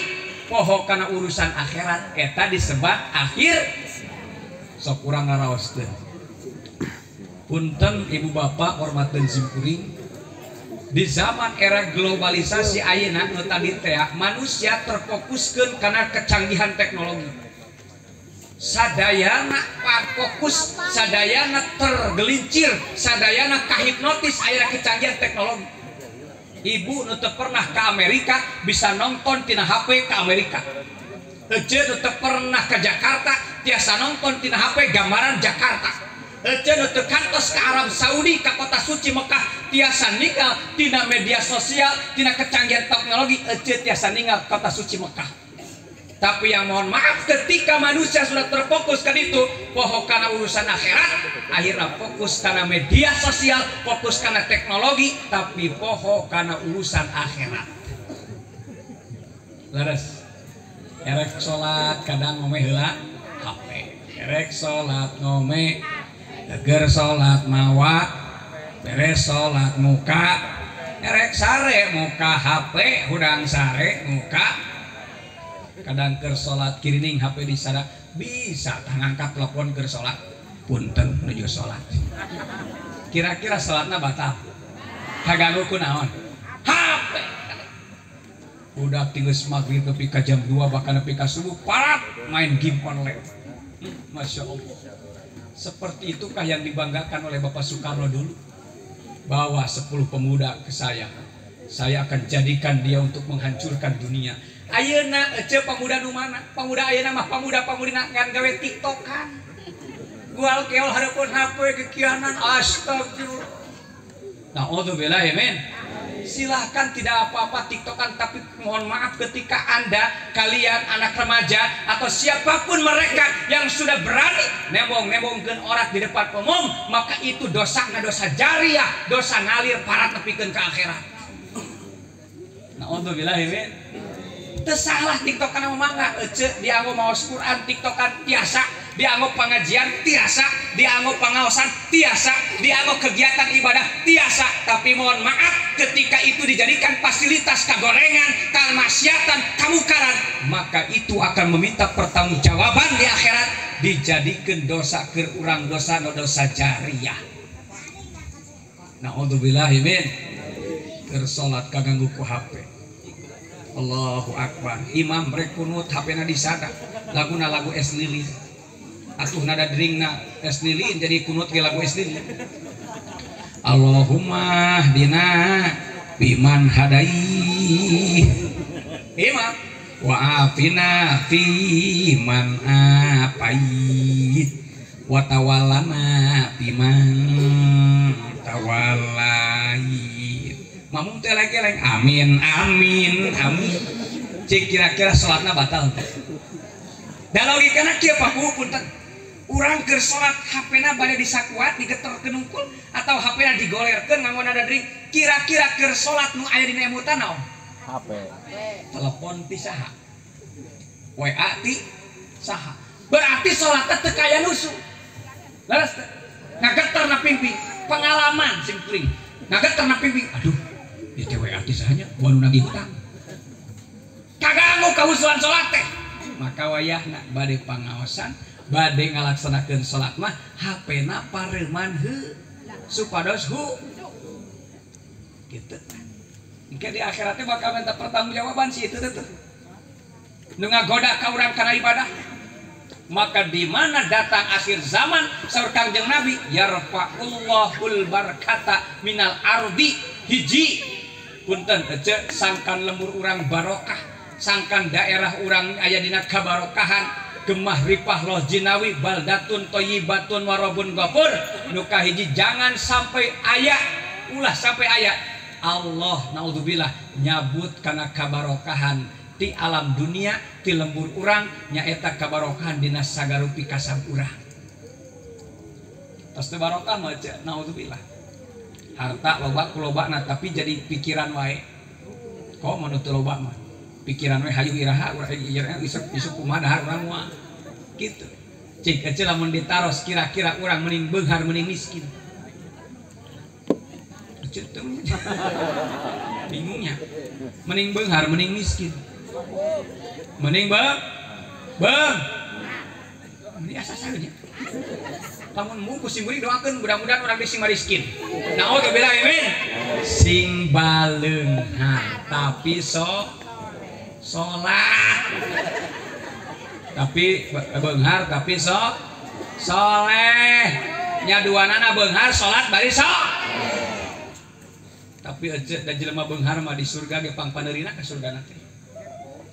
poho karena urusan akhirat. Eta disebut akhir. Sok urang ngaraoskeun. Punten ibu bapak hormateun simkuring. Di zaman era globalisasi ayeuna nu tadi teh manusia terfokuskeun karena kecanggihan teknologi. Sadayana fokus, sadayana tergelincir, sadayana kahipnotis ayeuna kecanggihan teknologi. Ibu nu teu pernah ke Amerika bisa nonton tina HP ke Amerika. Ece nu teu pernah ke Jakarta tiasa nonton tina HP gambaran Jakarta. Ece nu teu kantos ke Arab Saudi ka kota suci Mekah tiasa ninggal tina media sosial tina kecanggihan teknologi ece tiasa ninggal kota suci Mekah. Tapi yang mohon maaf ketika manusia sudah terfokus ke itu poho karena urusan akhirat akhirnya fokus karena media sosial fokus karena teknologi tapi poho karena urusan akhirat. Leres erek salat kadang ngome heula HP erek salat ngome geger salat mawa beres salat muka erek sare muka HP hudang sare muka kadang keur salat kirining HP di sana bisa ngangkat telepon keur salat punten nuju salat kira-kira salatna batal kaganggu ku naon HP udah tinggal maghrib nepi ka jam 2 bahkan nepi ka subuh parat main game online. Masya Allah. Seperti itukah yang dibanggakan oleh Bapak Soekarno dulu? Bawa 10 pemuda ke saya akan jadikan dia untuk menghancurkan dunia. Ayeuna ece pemuda nu mana? Pemuda ayeuna mah pemuda-pemudi ngan gawe tiktokan. Gual keol hareupeun HP kekianan astagfirullah. Na'udzubillah ya men. Silahkan tidak apa-apa tiktokan, tapi mohon maaf ketika kalian anak remaja atau siapapun mereka yang sudah berani nembong-nembongkeun orang di depan umum, maka itu dosana dosa jariah, dosa ngalir parat nepikeun ke akhirat. Na'udzubillah ya men. Teu salah tiktokan mangga ece dianggo maos Quran tiktokan tiasa, dianggo pengajian tiasa, dianggo pangaosan tiasa, dianggo kegiatan ibadah tiasa. Tapi mohon maaf ketika itu dijadikan fasilitas kagorengan, kamaksiatan, kamukaran, maka itu akan meminta pertanggungjawaban di akhirat, dijadikan dosa ke urang dosa jariah. Na'udzubillah min keur salat kaganggu ku HP. Allahu Akbar. Imam rek kunut HP-na disada. Laguna lagu es lilin. Atuh nada dringna es lilin jadi kunut ge lagu es lilin. Allahumma dina biman hadai. Imam wa afina fi man apait wa tawallana biman tawallai. Mamung teh leng amin amin amin. Cik kira-kira salatna batal teh. Da logikana kieu Pak punten. Urang keur salat HP-na bade disakuat digeterkeun hungkul atau HP-na digolerkeun nganggo nada dring. Kira-kira keur salat nu aya dina emutan naon? HP. Telepon ti saha? WA ti saha? Berarti salatna teu kaya nusu. Leres teh. Ngageterna pingping, pengalaman sing teuing. Ngageterna pingping. Aduh, di TWA tisahnya buat nagih utang kaganggu kahusulan sholat teh, maka wayahna bade pangaosan bade ngalaksanakeun sholat mah HP-na pareuman heuh supados hu gitu. Engke di akhiratnya bakal minta pertanggungjawaban si itu tuh nu ngagoda ka urang kana ibadah. Maka di mana datang akhir zaman saur Kangjeng Nabi yarfa'ullahul barakata minal ardi hiji punten ece sangkan lembur urang barokah, sangkan daerah urang aya dina kabarokahan, gemah ripah loh jinawi baldatun toyibatun warobun gopur. Nu kahiji jangan sampai aya ulah sampai aya Allah naudzubillah nyabut kana kabarokahan di alam dunia di lembur urang nyaeta kabarokahan dina sagarupi kasab urang. Tas teu barokah mah naudzubillah. Harta loba kulobana tapi jadi pikiran wae. Kok menurut loba mah pikiran wae hayu iraha urang isuk kumaha dahar urang mah gitu. Cik ece lamun ditaros kira-kira urang mending beunghar mending miskin. Ece teu bingungnya. Mending beunghar mending miskin. Mending beung. Ini asa saeunya. Lamun mungkus sing doakeun mudah-mudahan urang sing mariskin. Naudzubillah amin. Sing baleunghan tapi salat. Tapi beunghar tapi soleh. Nya duanana beunghar salat bari tapi aja da jelema beunghar mah di surga ge pangpaneurina ka surgana teh.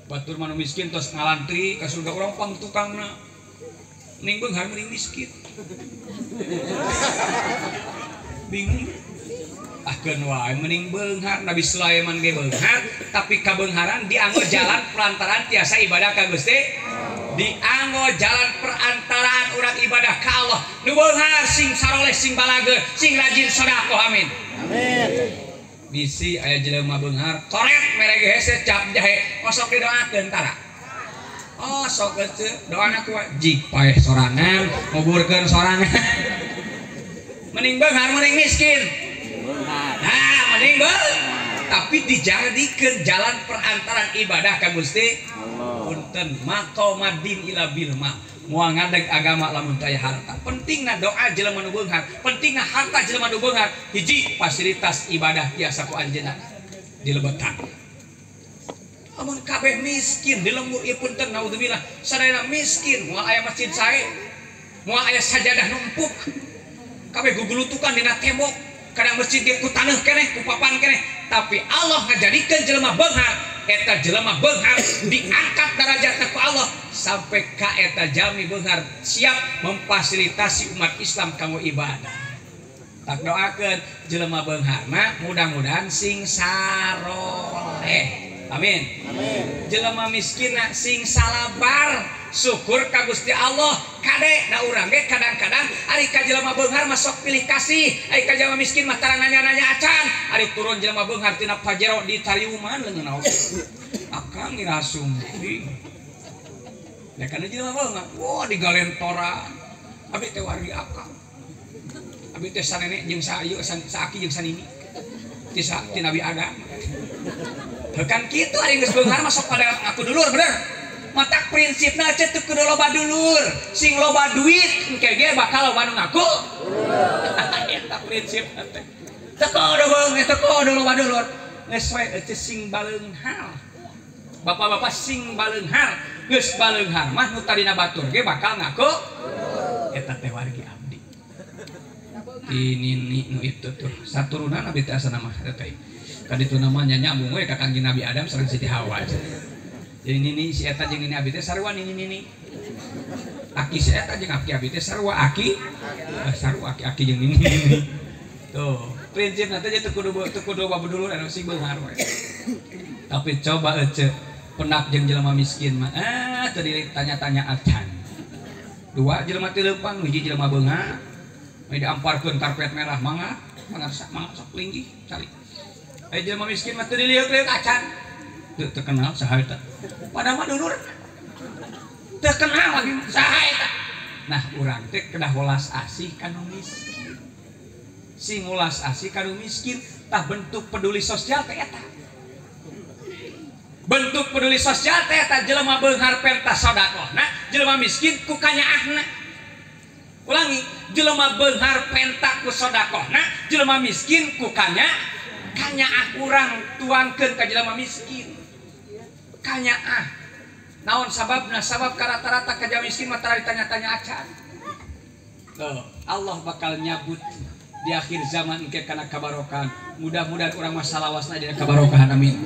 Batur manu miskin tos ngalantri ka surga urang pang tukangna. Ning beunghar mending miskin. Bingung ahkeun wae mending beunghar. Nabi Sulaiman ge beunghar tapi kabeungharan dianggo jalan perantaraan tiasa ibadah ka Gusti, dianggo jalan perantaraan urang ibadah ka Allah. Nu beunghar sing saroleh sing balageun sing rajin sedekah amin amin. Bisi aya jelema beunghar toret mere ge hese cap jahe osok didoakeun tara. Oh sok ece doana ku jik paeh sorangan nguburkeun sorangan. Mending beunghar mending miskin. Nah mending beung tapi dijadikeun jalan perantaran ibadah ka Gusti punten maqamadin ila bil ma moal ngadeg agama lamun teu aya harta. Pentingna doa jelema nu beunghar, pentingna harta jelema nu beunghar. Hiji fasilitas ibadah tiasa ku anjeunna dilebetang. Amun kabeh miskin di lembur ieu punten naudzubillah sadayana miskin moal aya masjid sae moal aya sajadah numpuk kabeh gugulutukan dina tembok kadang masjid dia ku taneuh keneh ku papan keneh tapi Allah ngajadikeun jelema beunghar eta jelema beunghar diangkat derajatna ku Allah sampai ka eta jalmi beunghar siap memfasilitasi umat Islam kanggo ibadah. Tak doakeun jelema beunghar mah mudah-mudahan sing saroleh. Amin. Amin. Jelema miskinna sing salabar syukur ka Gusti Allah. Kade da urang ge kadang-kadang ari ka jelema beunghar masuk pilih kasih, ari ka jelema miskin mah tara nanya-nanya acan, ari turun jelema beunghar tina pajero ditariuman leungeun naon. Akang ngira sumpi. Da kana jelema beunghar, wah digalentoran. Abi teh wargi akang. Abi teh sanene jeung saayu saaki jeung sanini. Ti Nabi Adam. Bukan gitu, ari geus beunghar masuk pada aku dulur bener. Mata prinsipna teh teu kudu loba dulur, sing loba duit engke ge bakal loba nu ngaku. Eta prinsipna teh. Teu kudu beunghar, teu kudu loba dulur. Geus we teh sing baleunghar. Bapak-bapak sing baleunghar, geus baleunghar mah nu tadina batur ge bakal ngaku. Eta teh wargi abdi. Ini nu itu tuh saturunan abdi teh asana mah eta teh. Tadi itu namanya nyambung we ka Kangjeng Nabi Adam sareng Siti Hawa. Jadi ini si eta jeung ini abi teh sarua ini. Aki si eta jeung aki abi teh sarua aki. Sarua aki jeung ini. Tuh, prinsipna teh teu kudu babudulur anu sing beunghar we. Tapi coba ece penak jeung jelema miskin mah teu ditanya-tanya acan. Dua jelema teu leumpang, hiji jelema beunghar. May diamparkeun karpet merah mangga sok linggih cari. Jelema miskin mah teu diliuk-liuk acan. Teu kenal saha eta. Padahal mah dulur. Teu kenal lagi saha eta. Nah, urang teh kedah welas asih kanu miskin. Sing welas asih kanu miskin tah bentuk peduli sosial teh eta. Bentuk peduli sosial teh eta jelema beunghar pentas sedekahna, jelema miskin ku kanyaahna. Ulangi, jelema beunghar pentak ku sedekahna, jelema miskin ku kanyaah urang tuangkeun ka jelema miskin. Kanyaah. Naon sababna? Sabab ka rata-rata ka jelema miskin mah tara ditanya-tanya acan. Allah bakal nyabut di akhir zaman engke kana kabarokahan. Mudah-mudahan urang mah salawasna dina kabarokahan amin.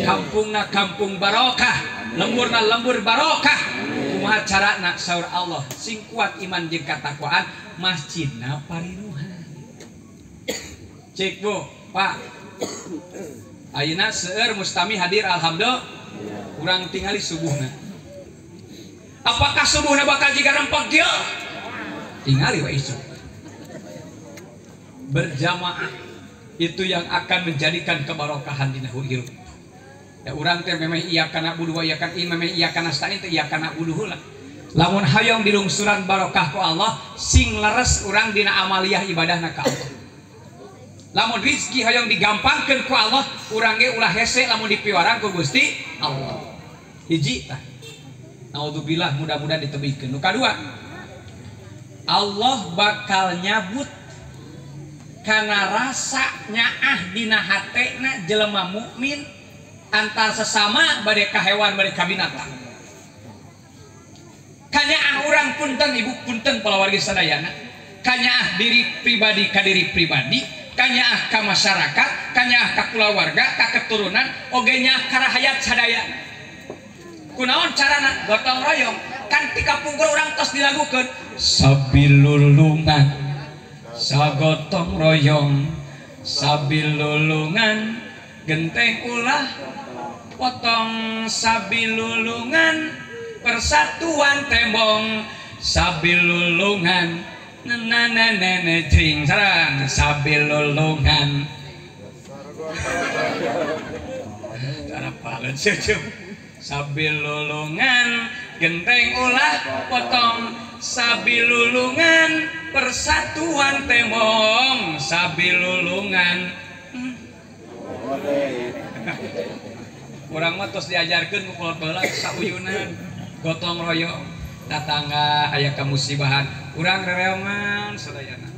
Kampungna kampung barokah, lemburna lembur barokah. Kumaha carana saur Allah sing kuat iman jeung katakwaan masjidna pariruhan. Cek Bu, Pak. Ayeuna seueur mustami hadir alhamdulillah. Urang tingali subuhna. Apakah subuhna bakal jiga rempeg kieu? Tingali we isu. Berjamaah itu yang akan menjadikan kebarokahan dina hirup. Ya urang teh memang iya kana budu wa iya kan memang iya kana stain teh iya kana budu heula. Lamun hayong dilungsuran barokah ku Allah sing leres urang dina amaliyah ibadahna ka Allah. Lamun rezeki hayong digampangkeun ku Allah urang ge ulah hese lamun dipiwarang ku Gusti Allah. Hiji tah. Naudzubillah mudah-mudahan ditebikeun. Nu kadua Allah bakal nyabut karena rasa nyaah dina hatena jelema mukmin antar sesama bade ka hewan bade ka binatang. Kanyaah urang punten ibu punten palawargi sadayana. Kanyaah diri pribadi ka diri pribadi, kanyaah ka masyarakat, kanyaah ka kulawarga, ka keturunan, oge nyaah ka rahayat sadayana. Kunaon carana gotong royong kan ti kapungkur urang tos dilagukeun sabilulungan sagotong royong sabilulungan genteng ulah potong sabilulungan persatuan tembong sabilulungan nene jring sarang sabilulungan cara palen seueuh sabilulungan genteng ulah potong sabilulungan persatuan tembong sabilulungan. Urang mah tos diajarkeun ku kolot baheula sauyunan gotong royong tatangga aya kamusibahan urang rereongan sadayana.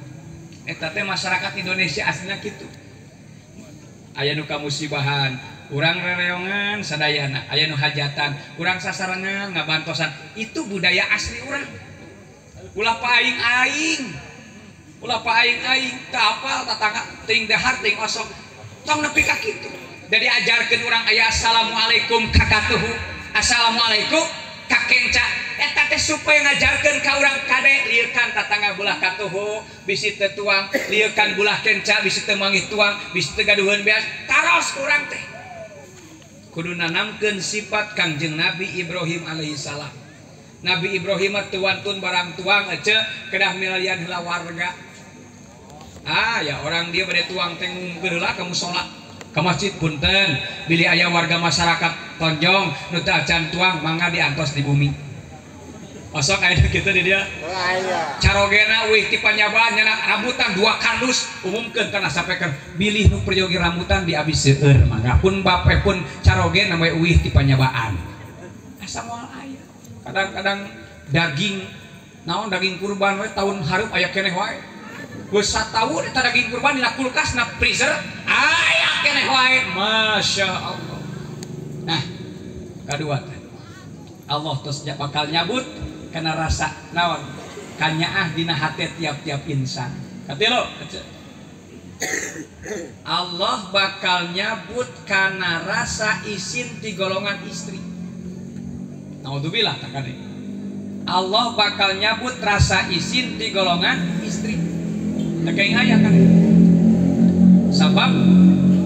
Eta teh masyarakat Indonesia aslinya kitu. Aya nu kamusibahan urang rereongan sadayana aya nu hajatan urang sasarangan ngabantosan itu budaya asli urang ulah paing-aing teu apal tatangga ting dahar ting osok tong nepi ka kitu jadi ajarkeun urang aya assalamualaikum kakatuhu assalamualaikum kakenca eta teh supaya ngajarkeun ka urang kade lieukan tatangga bulah katuhu bisi teu tuang lieukan bulah kenca bisi teu manggih tuang bisi teu gaduheun beas taros urang teh kudu nanamkeun sifat Kangjeng Nabi Ibrahim alaihissalam. Nabi Ibrahim teu wantun barang tuang ece kedah milalian heula warga. Ya orang dia bade tuang teh ngumkeun heula ka mushola ka masjid punten bilih aya warga masyarakat tonjong nu teu acan tuang mangga diantos di bumi. Osok aya kitu di dia. Carogena wih ti panyabaan nya rambutan 2 kardus umumkeun kana sapekeun bilih nu perjogi rambutan di abis seueur mangga pun bape pun carogen namanya wih ti panyabaan. Asa moal aya. Kadang-kadang daging naon daging kurban we tahun hareup aya keneh wae. Geus sataun eta daging kurban dina kulkas na freezer aya keneh wae. Masya Allah. Nah, kadua teh. Allah terus bakal nyabut karena rasa naon kanyaah dina hati tiap-tiap insan. Katilu Allah bakal nyabut karena rasa isin di golongan istri. Naudzubillah takane. Allah bakal nyabut rasa isin di golongan istri. Tekaing aya kan. Sabab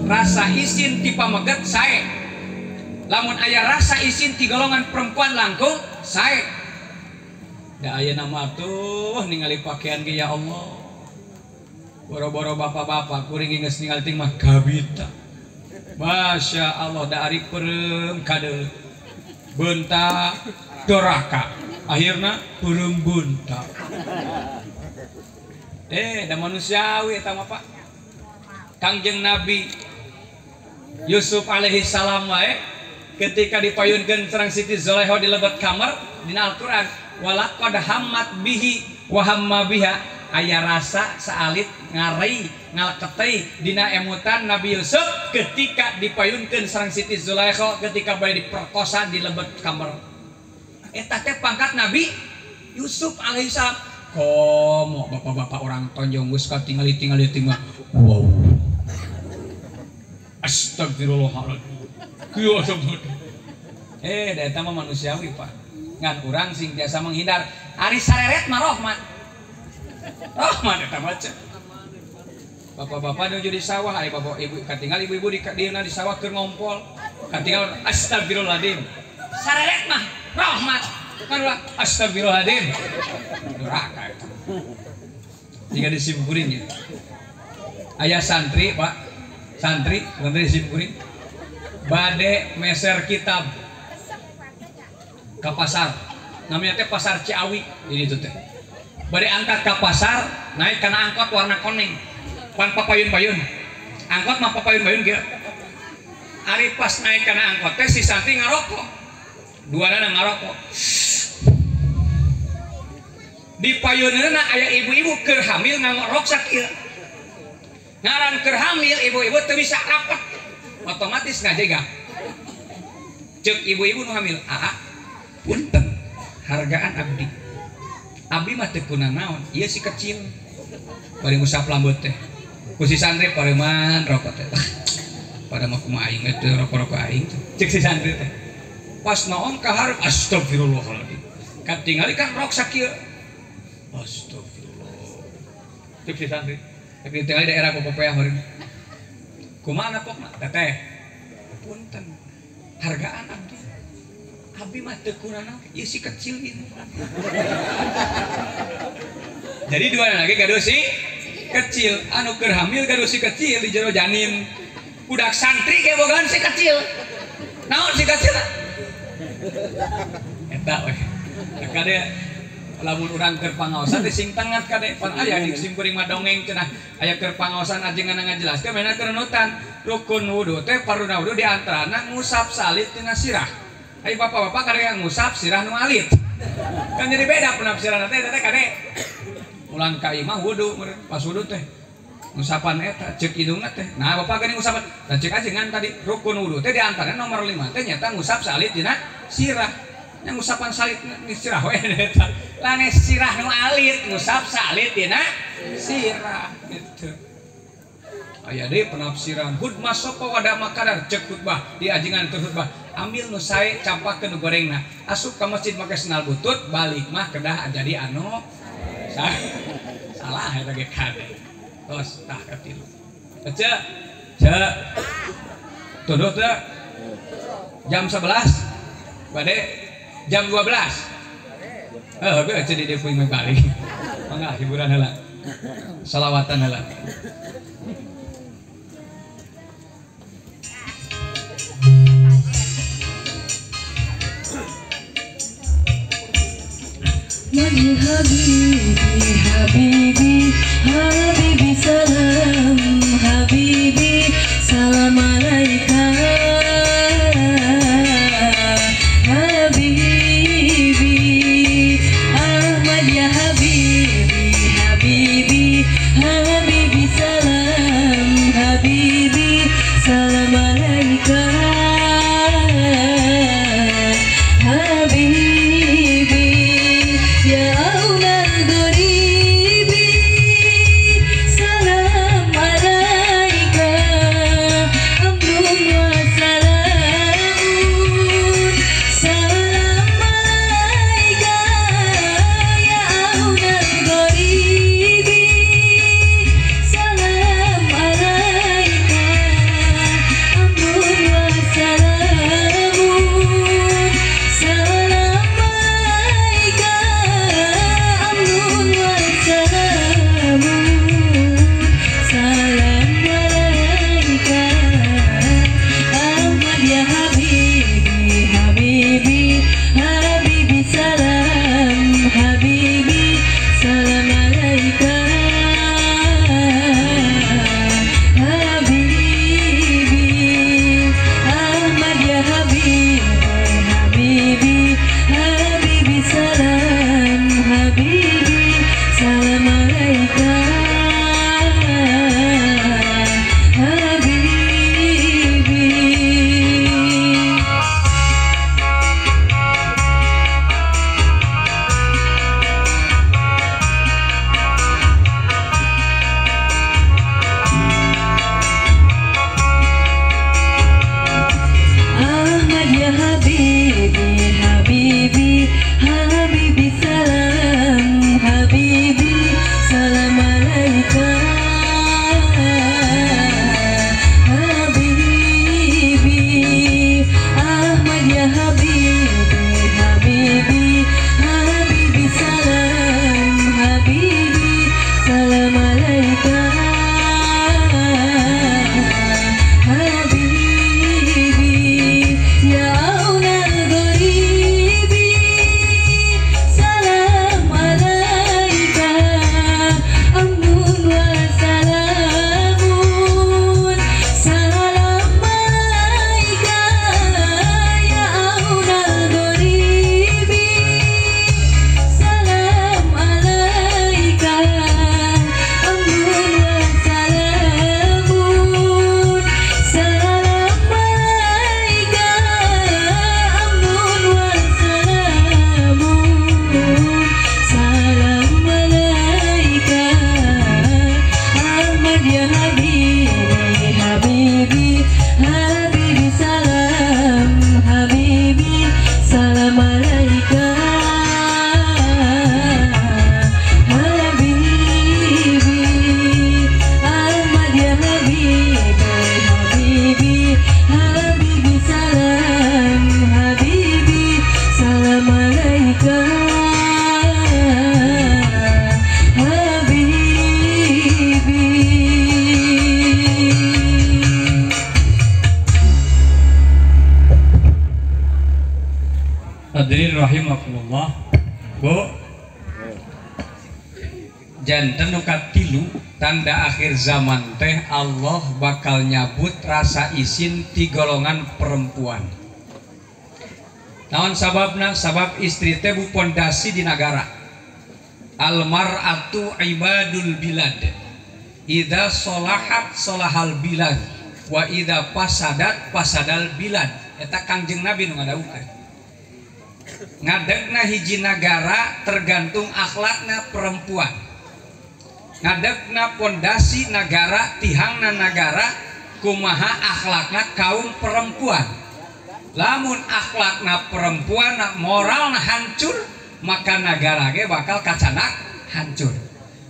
rasa isin ti pameget sae. Lamun aya rasa isin ti golongan perempuan langkung sae. Da aya nama tuh ningali pakaian ge ya Allah. Boro-boro bapak-bapak kuring geus ningali ting mah kabita. Masya Allah da ari peureum kadeu. Bunta doraka. Akhirna peureum bunta. Da manusiawi eta mah Pak. Kangjeng Nabi Yusuf alaihi salam wae ketika dipayunkeun sareng Siti Zulaikha di lebet kamar dina Al-Qur'an walaqad hammat bihi wa hamma biha aya rasa saalit ngarei ngaleketei dina emutan Nabi Yusuf ketika dipayunkeun sareng Siti Zulaikha ketika bade diperkosa di lebet kamar eta teh pangkat Nabi Yusuf alaihissalam. Komo bapak-bapak orang tonjong geus katingali wow. Astagfirullahaladzim. Kieu sebut. Da eta mah manusiawi Pak. Ngan urang sing biasa menghindar. Ari sareret mah rahmat. Rahmat eta baca. Bapak-bapak nuju di sawah, ari bapak ibu katinggal ibu-ibu di di sawah keur ngompol. Katinggal astagfirullahaladzim. Sareret mah rahmat. Kan ulah astagfirullahaladzim. Duraka eta. Jika disimpurin ya. Aya santri Pak. Santri disimpurin. Bade meser kitab ke pasar namanya teh pasar Ciawi jadi itu teh bade angkat ke pasar naik karena angkot warna kuning pan papayun-payun angkot mah papayun-payun gitu ari pas naik karena angkot teh si santri ngarokok duana ngarokok di payunna aya ibu-ibu keur hamil ngarok sakieu ngaran keur hamil ibu-ibu teu bisa rapat otomatis ngajega cek ibu-ibu nu hamil punten hargaan abdi mah teu kunang naon ieu si kecil bari ngusap lambut teh ku si santri pareman rokok teh pada mah kumaha aing teh rokok-rokok aing cek si santri teh pas naon ka hareup astagfirullahaladzim katingali kan rok sakieu astagfirullah cek si santri tapi tinggal di daerah Kokopeah meureun kumaha pokna teteh punten hargaan abdi mah teu kunana ieu si kecil gitu. Jadi dua lagi gaduh si kecil anu keur hamil gaduh si kecil di jero janin budak santri ge bogaan si kecil naon si kecil eta we kade lamun urang keur pangaosan teh sing tengat kade pan aya di simkuring mah dongeng cenah aya keur pangaosan ajengan ngajelaskeun mena keur nutan rukun wudu teh paruna wudu di antarana ngusap salit tina sirah. Ayo bapak-bapak kade ngusap sirah nu alit. Kan jadi beda penafsiran teh kade. Ulang ka imah wudu pas wudu teh ngusapan eta cek hidungna teh. Nah bapak geuning ngusapan dan cek aja ngan tadi rukun wudu teh diantaranya nomor 5 teh nyata ngusap salit dina sirah. Yang ngusapan salit di sirah we eta. Lanes sirah nu alit ngusap salit dina sirah gitu. Aya deui penafsiran hudma sapa wada makadar cek khutbah di ajengan teu khutbah ambil nu sae campakeun nu gorengna asup ka masjid make sendal butut balik mah kedah jadi anu salah eta ge kade. Tos tah katilu. Ece tuduh teh jam 11 bade jam 12. Heuh ece di dieu puing balik. Mangga hiburan heula. Salawatan heula. Wahai Habibi, Habibi, Habibi salam, Habibi salam alaika, Habibi, Ahmad ya Habibi, Habibi, Habibi salam, Habibi salam alaika, Habibi. Ya Allah goribi salam alaika amrun wa salamun salam alaika ya Allah goribi salam alaika amrun wa salamun salam Hadirin rahimakumullah. Bu janten nu katilu tanda akhir zaman teh Allah bakal nyabut rasa izin ti golongan perempuan. Naon sababna? Sabab istri teh bu pondasi di negara. Almar'atu ibadul bilad. Idza sholahat sholahal bilad wa idza fasadat fasadal bilad. Eta Kangjeng Nabi nu ngadawukeun. Ngadegna hiji nagara tergantung akhlakna perempuan. Ngadegna pondasi nagara tihangna nagara kumaha akhlakna kaum perempuan. Lamun akhlakna perempuan moralna hancur maka negara ge bakal kacanak hancur.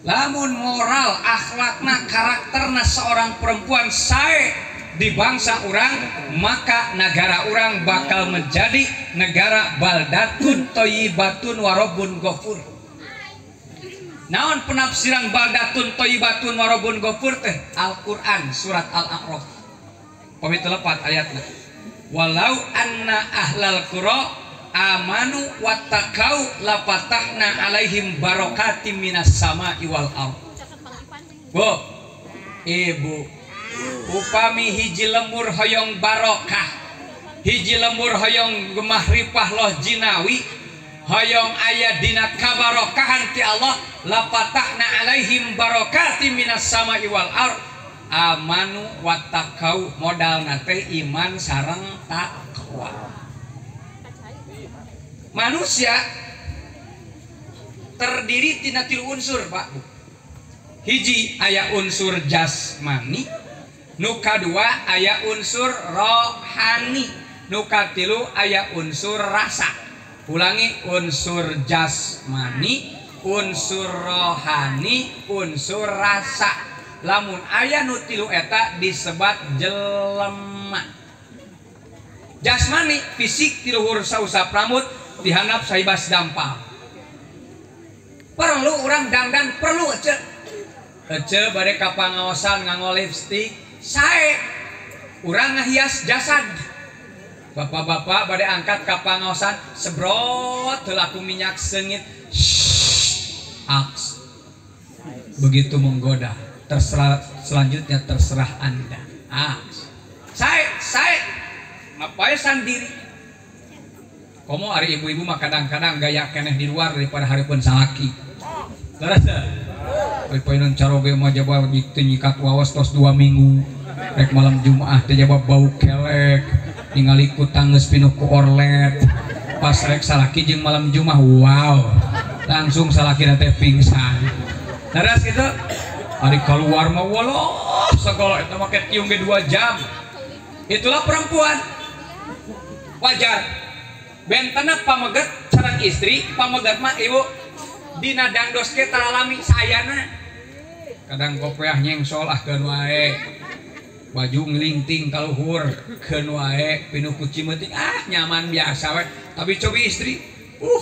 Lamun moral akhlakna karakterna seorang perempuan sae di bangsa orang maka negara orang bakal menjadi negara baldatun thayyibatun warabun ghafur. Naon penafsiran baldatun thayyibatun warabun ghafur teh? Al-Qur'an surat Al-A'raf. Pami 4 ayatna. Walau anna ahlal qura amanu wattaqau lafatahna alaihim barakatim minas sama'i wal ardh. Bu, ibu, upami hiji lemur hoyong barokah, hiji lemur hoyong gemahripah loh jinawi, hoyong aya dina kabarokahan ti Allah, lafatahna alaihim barakatim minas sama'i wal ardh. Amanu wattaqau modal nate iman sareng takwa. Manusia terdiri tina 3 unsur, Pak. Hiji aya unsur jasmani, nu kadua aya unsur rohani, nu katilu aya unsur rasa. Ulangi, unsur jasmani, unsur rohani, unsur rasa. Lamun aya nu tilu eta disebat jelema. Jasmani fisik tiluhur sausap rambut dihandap saibas dampal. Perlu orang dandan perlu ece bade ka pangaosan nganggo lipstik sae urang ngahias jasad. Bapak-bapak bade angkat ka pangaosan sebrot teu laku minyak seungit. Aks. Begitu menggoda. Terserah, selanjutnya terserah Anda. Saya ngapain sendiri? Komo hari ibu-ibu mah kadang-kadang gaya keneh di luar daripada hari pun salaki. Terus poin caroge mah jaba nyikat wawas tos 2 minggu. Rek malam Jumaah teh jaba bau kelek. Ningali ku tanggeus pinuh ku orlet. Pas rek salaki jeung malam Jumaah, wow. Langsung salaki teh pingsan. Terus gitu hari keluar mah walah segala itu make tiung ge 2 jam. Itulah perempuan. Wajar. Bentana pameget sareng istri, pameget mah ibu dina dangdos ke talalami sayana. Kadang kopeah nyengsol keun wae. Baju ngelinting kaluhur keun wae, pinuh ku cimeuting nyaman biasa we. Tapi cobi istri,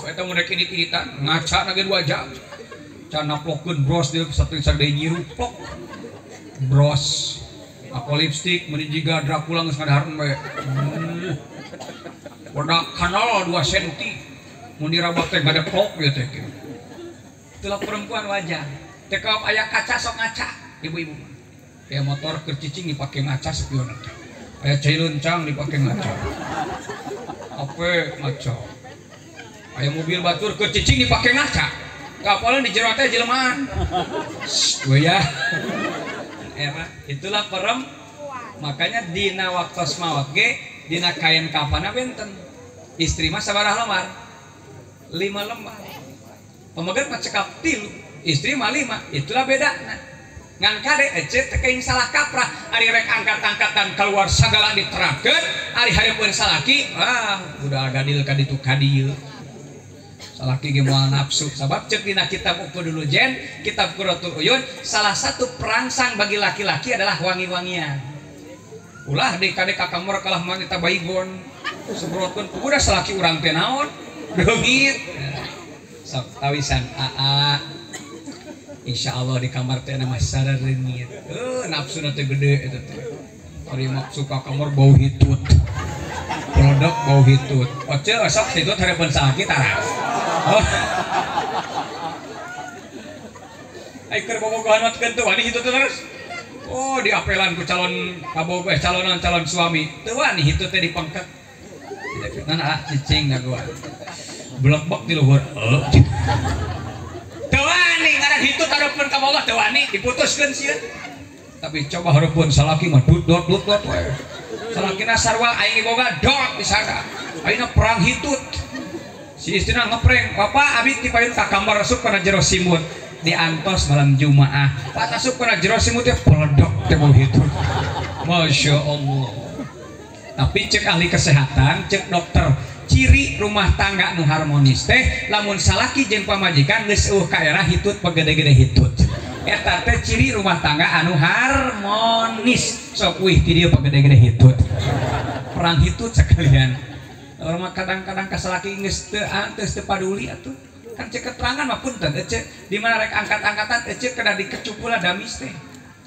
eta mun rek ini-initan ngaca na ge 2 jam. Can naplokeun bros dia satrisak deui nyiruplok bros aku lipstik meni jiga Dracula geus ngadahareun we warna kanal 2 cm mun dirabak teh gadeplok ieu teh itulah perempuan wajar teh kalau aya kaca sok ngaca ibu-ibu aya motor keur cicing dipake ngaca sepionana aya cai leuncang dipake ngaca ape ngaca aya mobil batur keur cicing dipake ngaca kapalnya di jero teh jelmaan. Ya. Era itulah perem. Makanya dina waktos mawat ge dina kain kafana benten. Istri mah sabaraha lembar? 5 lembar. Pameget mah cekap 3, istri mah 5. Itulah bedana. Ngan kade ece teh kain salah kaprah, ari rek angkat-angkatan keluar sagala diterapkeun, ari hareupun salaki, udah gadil ka ditu kadieu. Salaki ge moal nafsu sabab ceuk dina kitab Uqudul Jen, kitab Qurratul Uyun, salah satu perangsang bagi laki-laki adalah wangi-wangian. Ulah deui kade ka kamar kalah wanita baygon, sebrotkeun udah salaki urang teh naon? Deungit. Sok tawisan insyaallah di kamar teh mah sarereungit. Nafsuna teh gede eta teh. Ari nafsu ka kamar bau hitut. Produk bau hitut. Oce sok hitut hareupun salaki taras. Aikeur bobogohan matkeun teu wani hitut terus. Oh, diapelan ku calon kabogoh calon suami. Teu wani hitut teh dipengket. Nah, cicing ngagoan. Blek-blek di luhur. Teu wani ngaran hitut hareupeun ka bogoh teu wani diputuskeun sieun. tapi coba harapun salaki mah dut we. Salakina sarwa aing boga dot di sana. Ayeuna perang hitut. Si istrina ngeprank, "Bapak abi ti payun ka kamar asup kana jero simut." Diantos malam Jumaah. Pas asup kana jero simut teh peledok teh bau hitut. Masya Allah. Tapi cek ahli kesehatan, cek dokter, ciri rumah tangga nu harmonis teh lamun salaki jeung pamajikan geus eueuh ka era hitut pagede-gede hitut. Eta teh ciri rumah tangga anu harmonis. Sok wih ti dieu pagede-gede hitut. Perang hitut sekalian. Orang kadang-kadang kasalaki geus teu paduli atuh. Kan cek keterangan mah punten cek di mana rek angkat-angkatan cek kada dikecup pula damis teh.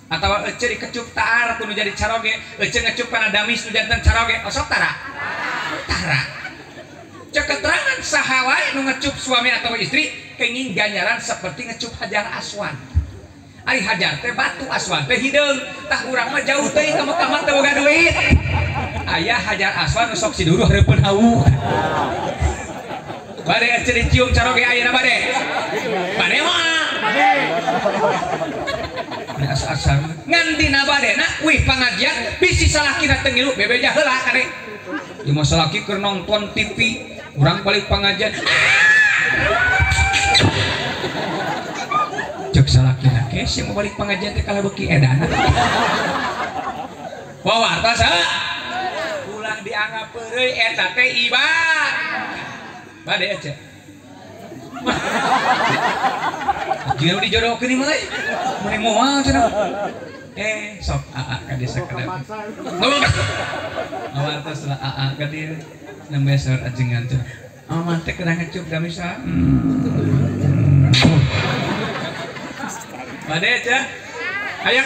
Atawa cek dikecup taar atuh nu jadi caroge, cek ngecup kana damis nu janten caroge. Osok tara. Tara. Cek keterangan saha wae nu ngecup suami atau istri kenging ganjaran seperti ngecup hajar aswan. Ari hajar teh batu, aswan teh hideung. Tah urang mah jauh teuing ka kamar teh boga duit. Ayah hajar aswan sok si duruh reupeun hawu. Bade ceri cium caroge ayeuna bade. Bade mah. Bade asa-asa. Ngan dina badena wih pangajian bisi salakina teu ngilu bebeja heula kade. Ieu mah salaki keur nonton TV, urang balik pangajian. Cek salakina ke sia mau balik pangajian teh kala beuki edan. Wawarta saha? Ulah dianggap peureuy eta teh ibadah. Bade aja. Jangan dijodohkeun ieu mah. Meni moal cenah. Sok aa ka desa kana. Ngomong setelah aa ka dieu. Nambesor ajengan teh. Aman teh kada ngecup damisa. Bade aja. Aya.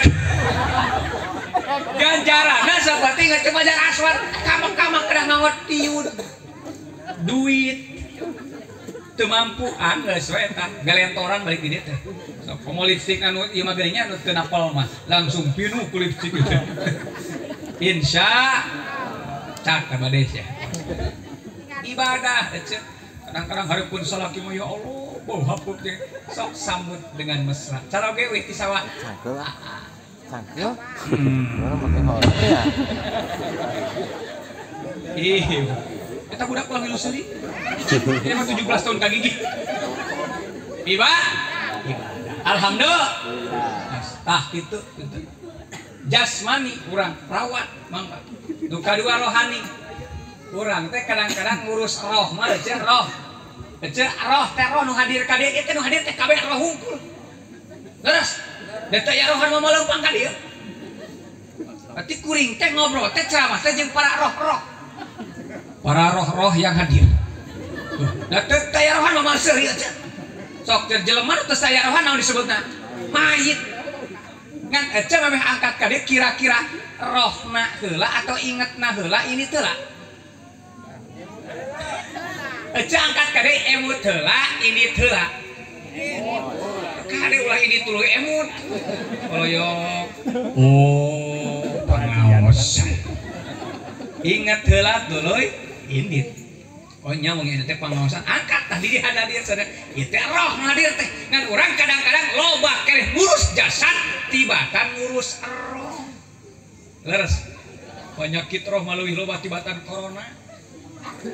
Ganjarana seperti ngecep ajar aswan. Kamak-kamak kada ngangot tiun. Duit teu mampu geus we eta galentoran balik di dieu teh. So komo lipstik anu ieu mah geuninnya anu teu napal mah langsung pinuh ku lipstik teh. Insya cak bade sia. Ibadah ece. Kadang-kadang hareupeun salaki mah ya Allah, bau hapuk teh sok sambut dengan mesra. Cara oge wih ti sawah. Cangkeul. Orang make horor ya. Ih. Eta budak ulang ilusuri. Dia mah 17 tahun ka gigi. Alhamdulillah. Tah kitu. Jasmani urang perawat mangga. Nu kadua rohani. Urang teh kadang-kadang ngurus roh mah ceu roh. Ceu roh teh roh nu hadir ka dieu teh nu hadir teh kabeh roh hungkul. Leres. Da teh ya rohan mah leumpang ka dieu. Berarti kuring teh ngobrol teh ceramah teh jeung para roh-roh. Para roh-roh yang hadir. Nah, taya rohan mah maseuh ieu teh. Sok teh jelema teh taya rohan naon disebutna? Mayit. Ngan ece mah angkat ka dieu kira-kira rohna heula atau ingetna heula ini teh lah. Ece angkat ka dieu emut heula ini teh lah. Kade ulah ini tuluy emut. Oloyok. Oh, pangaosan. Ingat heula tuluy indit. Oh nya mung ieu teh pangaosan angkat tah di hadir sadar. Ieu teh roh hadir teh. Ngan urang kadang-kadang loba keneh ngurus jasad tibatan ngurus roh. Leres. Penyakit roh maluih loba tibatan corona.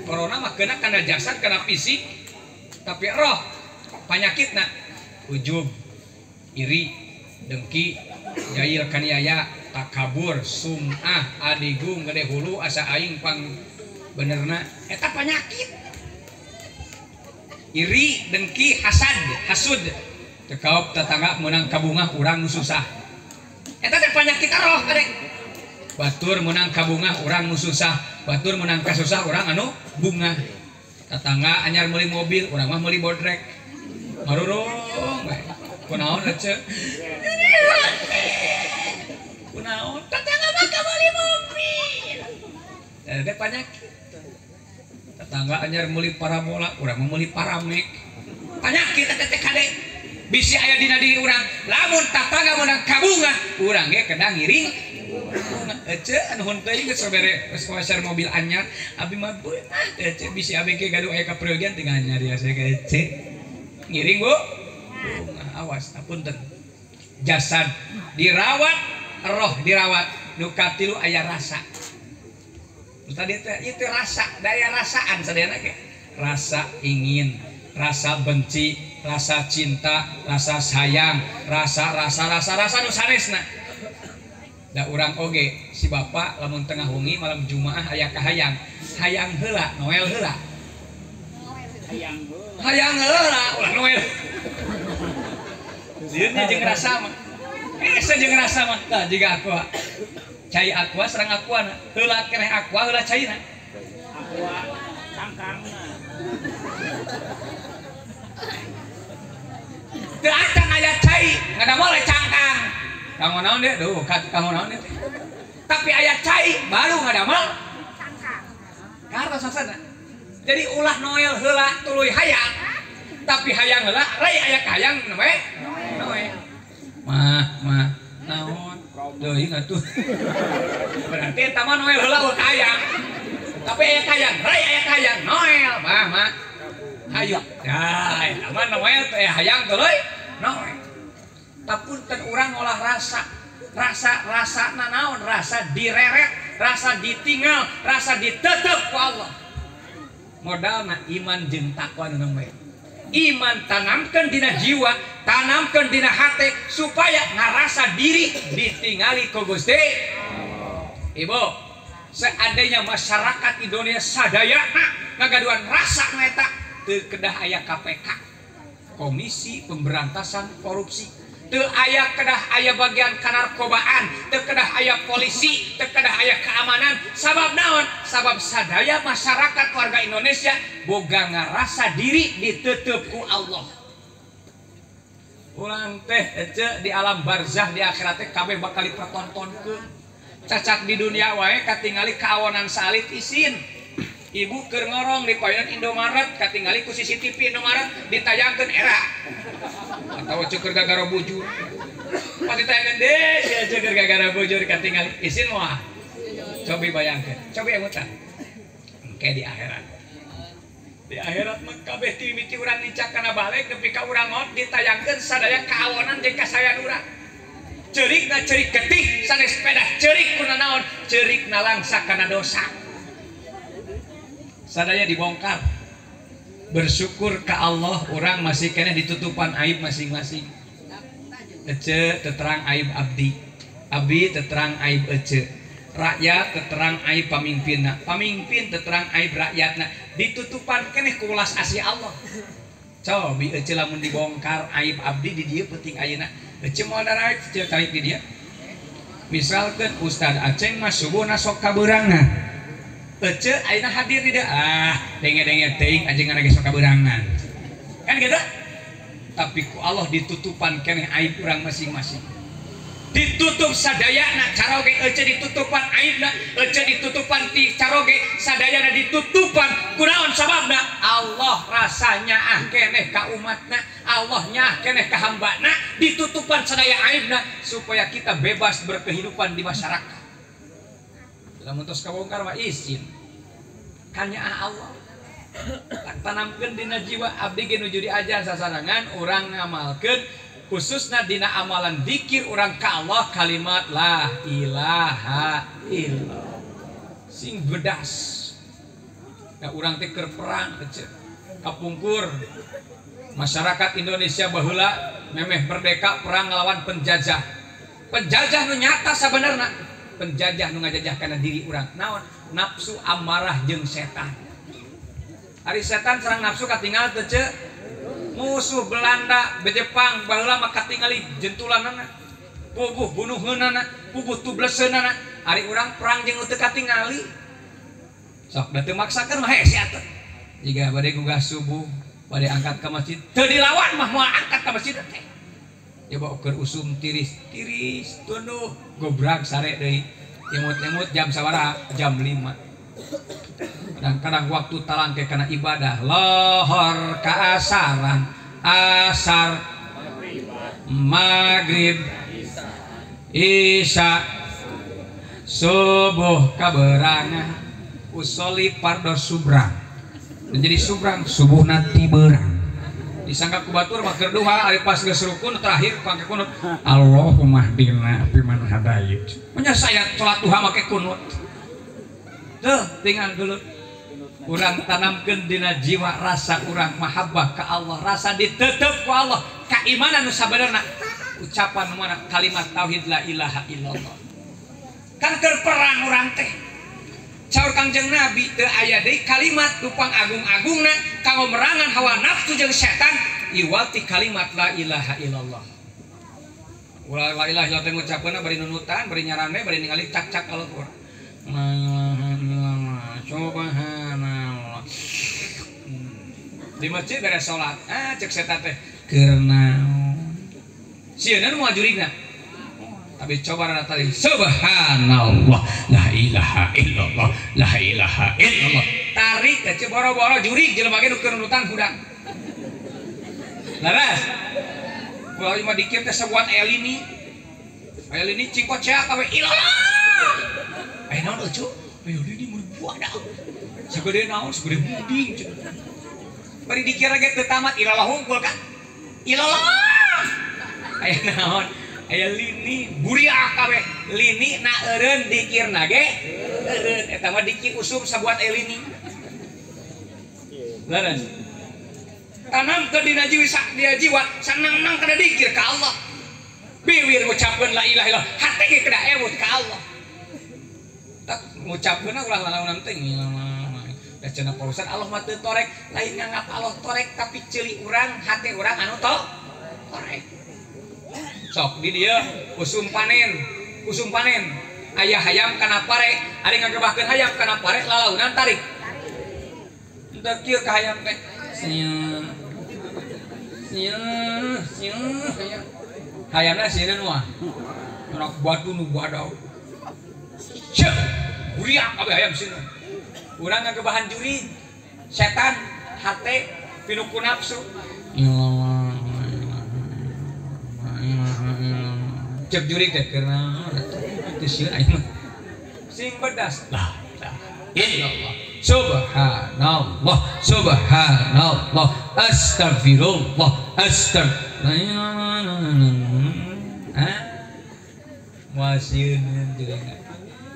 Corona mah kena kana jasad kana fisik. Tapi roh penyakitna ujub, iri, dengki, jahil kaniaya, takabur, sum'ah, adigung, gede hulu, asa aing pang benerna eta penyakit. Iri, dengki, hasud tekaop tetangga menang kabungah urang nu susah. Eta teh penyakit roh kadek. Batur menang kabungah urang nu susah, batur menang kasusah urang anu bunga. Tetangga anyar meuli mobil, urang mah meuli bodrek. Marurung we. Kunaon ece? Kunaon? Tetangga mah meuli mobil. Eta penyakit. Tetangga anyar meuli parabola, urang mah meuli paramek. Penyakit eta teh kadek. Bisi aya dina diri urang, lamun tetangga menang kabunga, urang ge kedah ngiring. Ece anu henteu geus sabere geus koser mobil anyar, abi mah beunah ece bisi abi ge gaduh aya kapriogian tinggal anyar ya saya ece. Ngiring Bu. Awas apunten. Jasad dirawat, roh dirawat nu katilu aya rasa. Tadi itu rasa, daya rasaan sadayana ge. Rasa ingin, rasa benci, rasa cinta, rasa sayang, rasa nu sanesna. Da urang oge si bapak lamun tengah wengi malam Jumaah aya kahayang, hayang heula, Noel heula. Hayang heula ulah Noel. Sieun jeung rasa mah. Esa jeung rasa mah tah jiga aqua. Cai aqua sareng aquana, heula keneh aqua heula caina. Aqua cangkangna. Teu acan aya cai, ngadamel cangkang. Kamu naon deh, duh, kamu naon deh. Tapi aya cai baru ngadamel cangkang. Kartos sasana. Jadi ulah Noel heula tuluy hayang. Tapi hayang heula rai aya kahayang we. Noel. Mah, naon? Deui ngatuh. Berarti eta mah Noel heula ulah hayang. Tapi aya kahayang, rai aya kahayang Noel. Mah. Hayu. Ya, eta mah Noel teh hayang tuluy Noel. Tapunten urang ngolah rasa naon, rasa direret, rasa ditinggal, rasa ditetep ku Allah. Modalna iman jeung takwa nu bae. Iman tanamkeun dina jiwa, tanamkeun dina hate supaya ngarasa diri ditingali ku Gusti. Ibu, seandainya masyarakat Indonesia sadayana ngagaduhan rasa eta teu kedah aya KPK, Komisi Pemberantasan Korupsi. Teu aya kedah aya bagian kanarkobaan, teu kedah aya polisi, teu kedah aya keamanan. Sabab naon? Sabab sadaya masyarakat warga Indonesia boga ngarasa diri ditetep ku Allah. Ulang teh ece di alam barzah di akhirat teh kabeh bakal dipertontonkeun. Cacak di dunia wae katingali kaawonan salit isin. Ibu keur ngorong di payonan Indomaret katingali ku CCTV Indomaret ditayangkeun era. Atau cukur gagara bujur. Pas ditayangkeun deh cukur gagara bujur katingali isin moal. Coba bayangkeun. Coba emutan. Engke di akhirat. Di akhirat mah kabeh ti mimiti urang nicak kana balik nepi ka urang maot ditayangkeun sadaya kaawonan jeung kasayan urang. Ceurikna ceurik getih sanes sepeda ceurik kuna naon? Ceurikna langsa kana dosa. Sadaya dibongkar. Bersyukur ke Allah orang masih kena ditutupan aib masing-masing. Ece teterang aib abdi, abdi teterang aib ece, rakyat teterang aib pamimpinna, pamimpin teterang aib rakyatna. Ditutupan keneh ku ulas asih Allah. Coba ece lamun dibongkar aib abdi di dieu penting ayeuna. Ece moal aib ece tarik di dia. Misalkan Ustad Aceng mah subuhna sok kabeurangna. Ece ayeuna hadir di dia, denge-denge teuing anjeun ngana ge sok kaberangan. Kan gitu? Tapi ku Allah ditutupan keneh aib urang masing-masing. Ditutup sadayana caroge ece ditutupan aibna, ece ditutupan ti caroge sadayana ditutupan kunaon sababna? Allah rasanya keneh ka umatna, Allah nya keneh ka hambana, ditutupan sadaya aibna supaya kita bebas berkehidupan di masyarakat. Lamun tos kabongkar mah izin kanya Allah. Tanamkeun dina jiwa abdi ge nuju diajar sasarangan urang ngamalkeun khususna dina amalan zikir urang ka Allah kalimat la ilaha illallah. Sing bedas. Da urang teh keur perang ece. Kapungkur masyarakat Indonesia baheula memeh merdeka perang ngelawan penjajah. Penjajah nu nyata sabenerna. Penjajah nu ngajajah kana diri urang naon nafsu amarah jeung setan. Ari setan sareng nafsu katinggal teu ce musuh Belanda Jepang baheula mah katingali jentulanana puguh bunuheunana puguh tubleseunana. Ari urang perang jeung teu katingali sok da teu maksakeun mah hese atuh. Jiga bade gugah subuh bade angkat ka masjid teu dilawan mah moal angkat ka masjid teh. Coba ukur usum tiris tunduh gobrak sare deui emut jam sabaraha jam 5. Kadang-kadang waktu talangke kana ibadah lohor kaasaran asar maghrib isya subuh kaberangan usoli pardo subrang menjadi subrang subuh nanti berang disangka ku batur mah keur duha ari pas geus rukun terakhir pake kunut Allahumma hdina fiman hadayit nya saya salat duha make kunut tuh tinggal dulu urang tanamkeun dina jiwa rasa urang mahabbah ka Allah rasa ditetep ku Allah keimanan nu sabenerna ucapan mana kalimat tauhid la ilaha illallah kan keur perang urang teh caur Kangjeng Nabi teu aya deui kalimat tupang agung-agungna kanggo merangan hawa nafsu jeung setan iwati kalimat la ilaha illallah ulah la ilaha illallah teh ngucapkeunna bari nunutan bari nyarane bari ningali cak-cak Al-Qur'an la ilaha illallah subhanallah di masjid beres salat cek setan teh keur naon sieun nu ngajurigna tapi coba rata tadi subhanallah la ilaha illallah la ilaha illallah tarik ke boro-boro jurig jelema ge nu keur nunutan hudang laras kalau mah dikir teh sabuat aya lini cingkot cia kawe ilallah aya naon eucu aya lini mun buada sagede naon sagede muding bari dikir ge teu tamat ilallah hungkul kan ilallah aya naon aya lini buriak kawe lini na eureun dikirna ge eureun eta mah dikir usum sabuat aya lini laras tanam ke dina jiwa sanang-nang kada dikir ka Allah biwir ngucapkeun la ilaha illallah hate ge kada ewut ka Allah tak ngucapkeunna ulah lawan teh da cenah pausan Allah mah teu torek lain nganggap Allah torek tapi ceuli urang hate urang anu torek sok di dieu usum panen aya hayam kana pare ari ngagebahkeun hayam kana pare lalaunan tarik teu kieu ka hayam teh hayamna sieun mah anak batu nu badau cek buriak kabeh hayam sieun urang ngagebahan juri setan hate pinuku nafsu cek juri teh karena teu sieun aya sing bedas la ilaha illallah subhanallah subhanallah astagfirullah wasieun jeung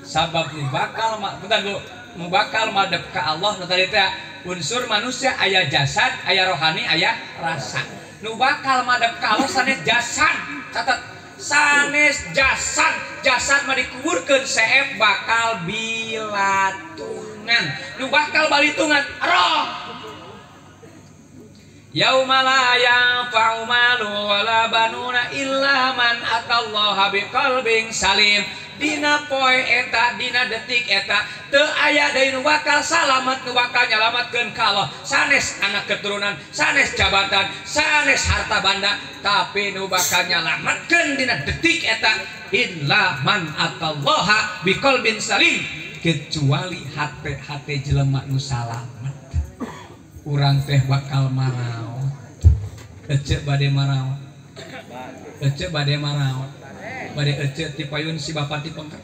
sabab nu bakal madep ka Allah nu tadi teh unsur manusia aya jasad aya rohani aya rasa nu bakal madep ka Allah sanes jasad catat sanes jasad mah dikuburkeun seep bakal bilatungan nu bakal balitungan roh yauma la yanfa'u malun wala banuna illa man atallaha biqalbin salim dina poe eta dina detik eta teu aya deui nu bakal salamet nu bakal nyalametkeun ka Allah sanes anak keturunan sanes jabatan sanes harta banda tapi nu bakal nyalametkeun dina detik eta illa man atallaha biqalbin salim kecuali hate jelema nu salamet urang teh bakal maraot ece bade maraot bade ece ti payun si bapa ti pengker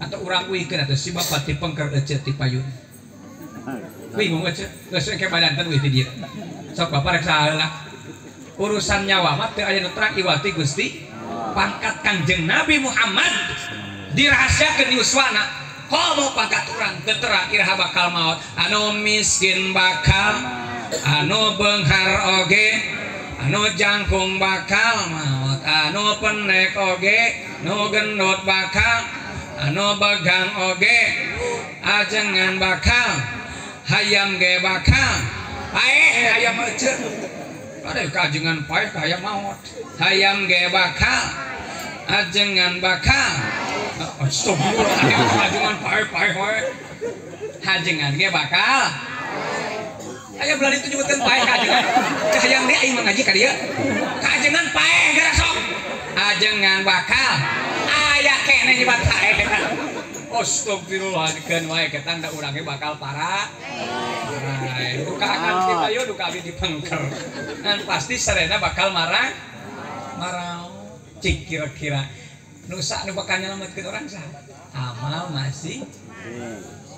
atau urang uikeun atuh si bapa ti pengker ece ti payun bingung ece geus engke badanten wih ti dieu sok bapa rek saheula urusan nyawa mah teu aya nu terang iwati Gusti pangkat Kangjeng Nabi Muhammad dirahasiakeun di uswana komo pangkat urang teu terang iraha bakal maot anu miskin bakal anu beunghar oge anu jangkung bakal maot anu pendek oge nu gendut bakal anu begang oge ajengan bakal hayam ge bakal hayam ece ada kajengan paeh ka hayam maot hayam ge bakal ajengan bakal astagfirullah ajengan paeh we hajengan ge bakal aya belari itu nyebutkeun paeh kajengan hayam deui aing mengaji ka dieu kajengan paeh gara sok ajengan bakal aya keneh nyebat paeh eta astagfirullah dikeun wae ketan da urang ge bakal parah duka akan kita yo duka abdi dipengker dan pasti serena bakal marah cik kira-kira nusa nu bakal nyelametkeun orang sah amal masih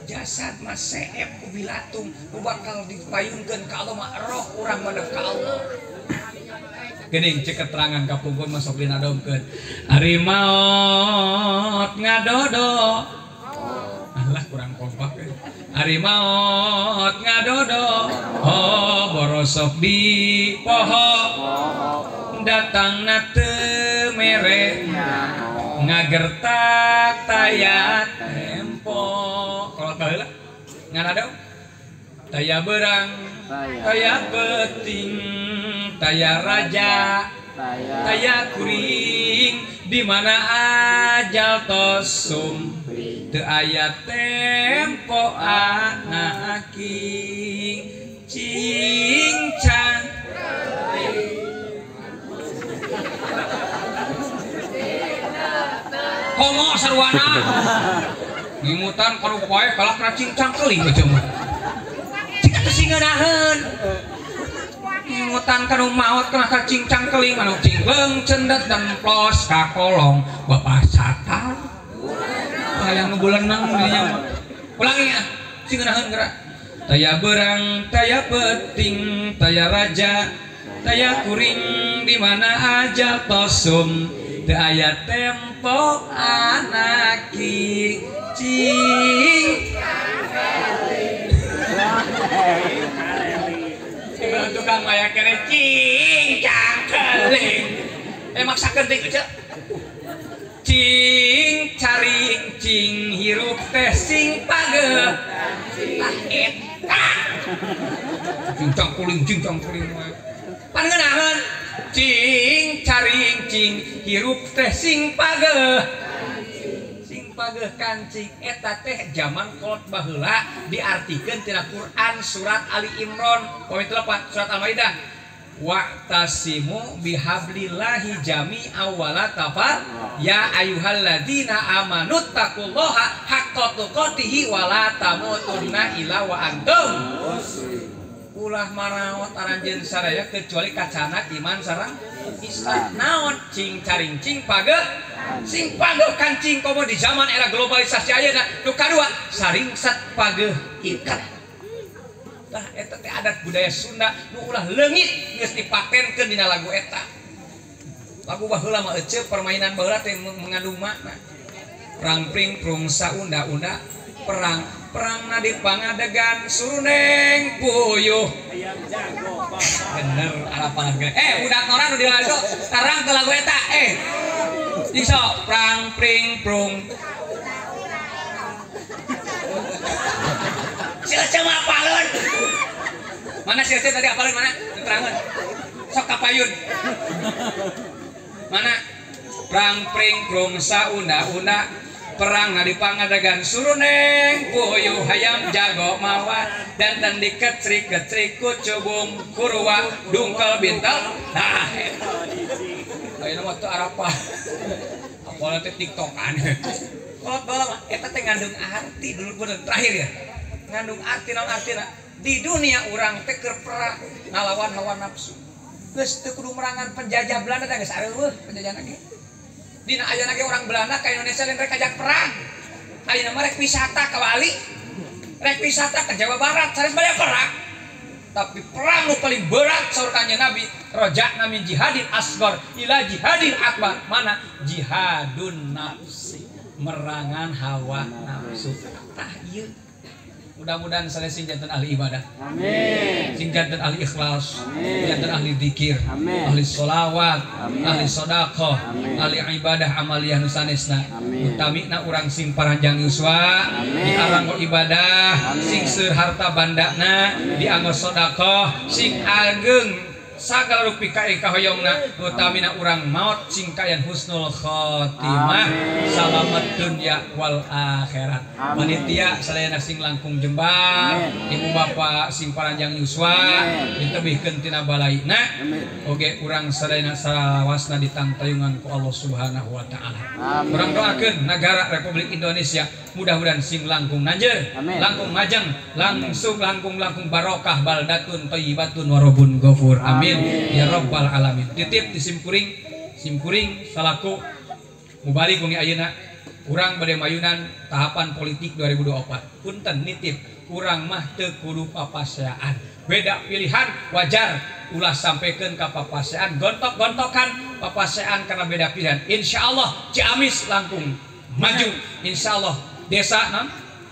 jasad mas seep ku bilatung ku bakal dipayungkeun ka Allah mah roh urang madep ka Allah geuning cek keterangan kapungkur masuk dina domkeun ari maot ngadodo Allah kurang kompak ari maot ngadodo oh borosok di poho datang teu mere ngagertak tayat tempo kalau baheula nganado taya berang taya beting taya raja taya kuring di mana ajal tosum teu aya tempo anak aking cincang komo sarwana ngimutan kalau poe kalah kena cincang keling aja mah cika kesingeunaheun ngimutan kanu maot kena ka cincang keling anu cingleung cendet dan plos ka kolong bapak satar hayang nu buleneng dinya mah ulangi ya singeunaheun geura taya berang taya beting taya raja taya kuring di mana aja tosum teu aya tempo anak cing Sebelum tukang maya kere cing cangkeling maksakeun teh ceu cing caring cing hirup teh sing pageuh ah eta cincang kuling pan ngeunaheun cing caring cing hirup teh sing pageuh kancing eta teh zaman kolot baheula diartikeun tina Quran surat Ali Imran poin 8 surat Al-Maidah wa'tasimu bihablillahi jami'a wala tafar ya ayyuhalladzina amanu taqullaha haqqa tuqatih wala tamutunna illa wa antum ulah marawat aranjeun sadaya kecuali kacana iman sareng Islam naon cing caring cing pageuh sing pageuh kancing komo di zaman era globalisasi ayeuna nu kadua saringsat pageuh ikat tah eta teh adat budaya Sunda nu ulah leungit geus dipatenkeun dina lagu eta lagu baheula mah eceu permainan baheula teh mengandung makna perang pring prung saunda-unda perang na di pangadegan suruneng puyuh bener harapan budak orang nu dilagu tarang ke lagu eta iso perang pring prung sia mah apaleun mana sia tadi apaleun mana terangeun sok kapayun mana perang pring prung saunda-unda perang di pangadegan suruneng puyuh hayam jago mawa dan tandi kecrik-kecrik kucubung kurwa dungkel bintel nah ayeuna mah teu arapa apalah teh tiktokan kolot baheula mah eta teh ngandung arti dulu bener terakhir ya ngandung arti naon artina di dunia urang teh keur perang ngalawan hawa nafsu geus teu kudu merangan penjajah Belanda teh geus areueuh penjajahna ge dina ayeuna ge urang Belanda ka Indonesia lain rek ajak perang ayeuna mah rek wisata ka Bali rek wisata ke Jawa Barat sanes bade perang tapi perang nu paling berat saur kanjeng Nabi roja'na min jihadin asghar ila jihadin akbar mana jihadun nafsi merangan hawa nafsu tah ieu mudah-mudahan saleh sing janten ahli ibadah amin sing janten ahli ikhlas janten ahli dzikir ahli sholawat ahli sedekah ahli ibadah amaliyah nu sanesna utamina urang sing paranjang yuswa diarang ibadah sing seur harta bandana dianggo sedekah sing ageng sagala rupi kahoyongna utamina urang maot sing kayan husnul khotimah salamet dunya wal akhirat panitia sadayana sing langkung jembar ibu bapak sing paranjang yuswa ditebihkeun tina balaina oge urang sadayana salawasna ditangtayungan ku Allah Subhanahu wa taala urang doakeun negara Republik Indonesia mudah-mudahan sing langkung nanjeur langkung majeng langsung langkung barokah baldatun thayyibatun warabun ghafur amin ya rabbal alamin titip di simkuring salaku mubalik wengi ayeuna urang bade mayunan tahapan politik 2024 punten nitip urang mah teu kudu papaseaan beda pilihan wajar ulah sampaikan ke papasean gontok-gontokan papasean karena beda pilihan insyaallah Ciamis langkung maju insyaallah desa non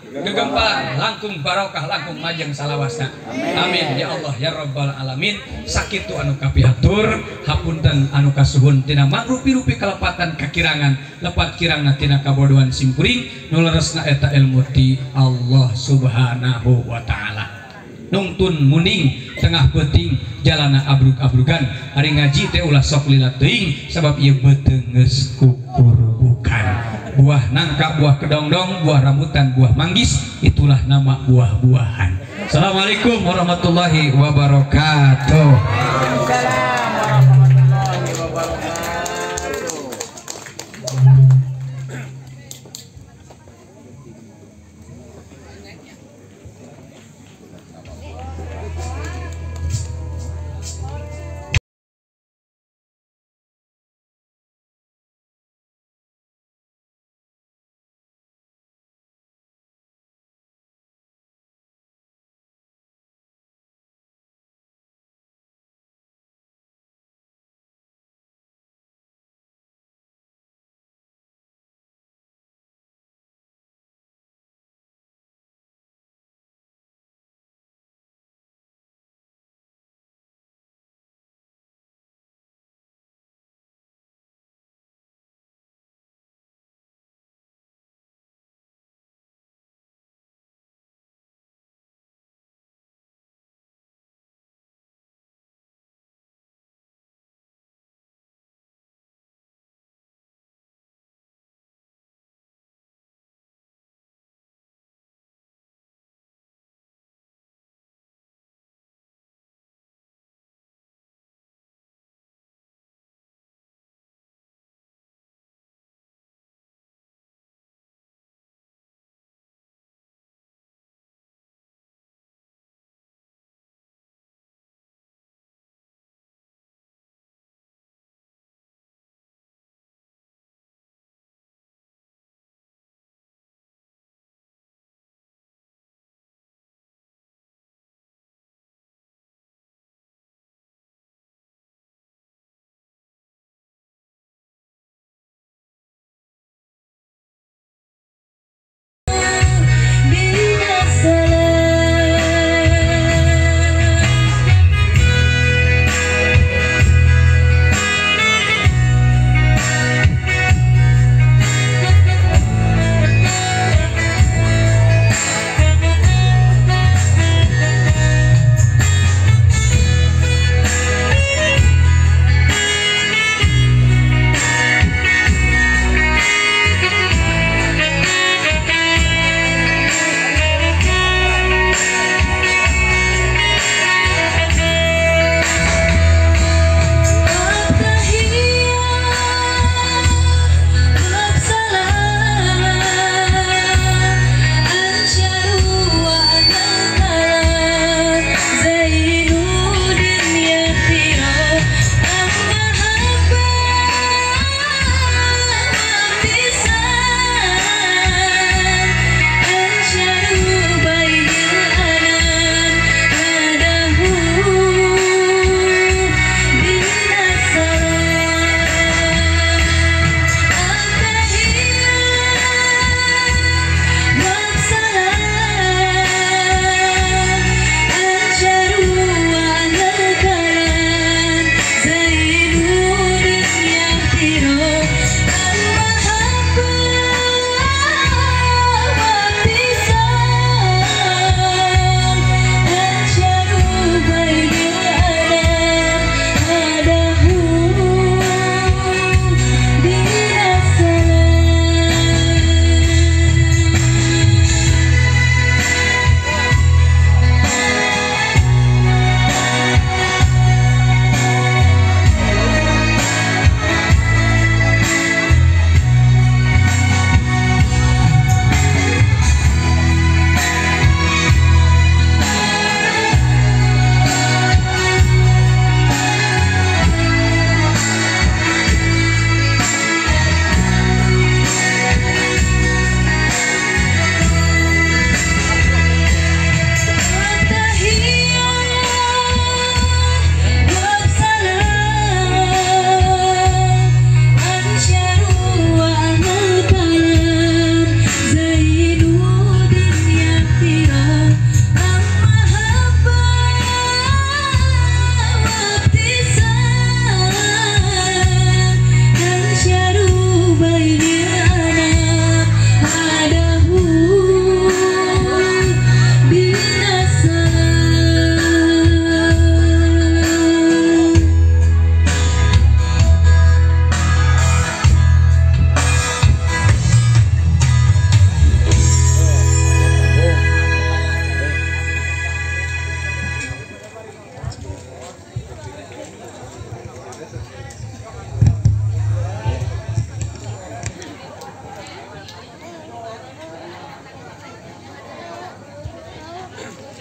gegempalan langkung barokah langkung majeng salawasna amin ya Allah ya rabbal alamin sakitu anu kapiatur hapunten anu kasuhun tina mangrupi-rupi kalepatan kakirangan lepat kirangna tina kabodohan simkuring nu leresna eta ilmu ti Allah subhanahu wa ta'ala nungtun muning tengah peting jalana abrug-abrugan hari ngaji teh ulah sok lila teuing sabab ieu beuteung geus kukur bukan buah nangka, buah kedongdong, buah rambutan, buah manggis itulah nama buah-buahan. Assalamualaikum warahmatullahi wabarakatuh.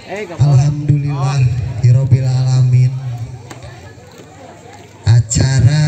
Alhamdulillah Hirobbil alamin. Acara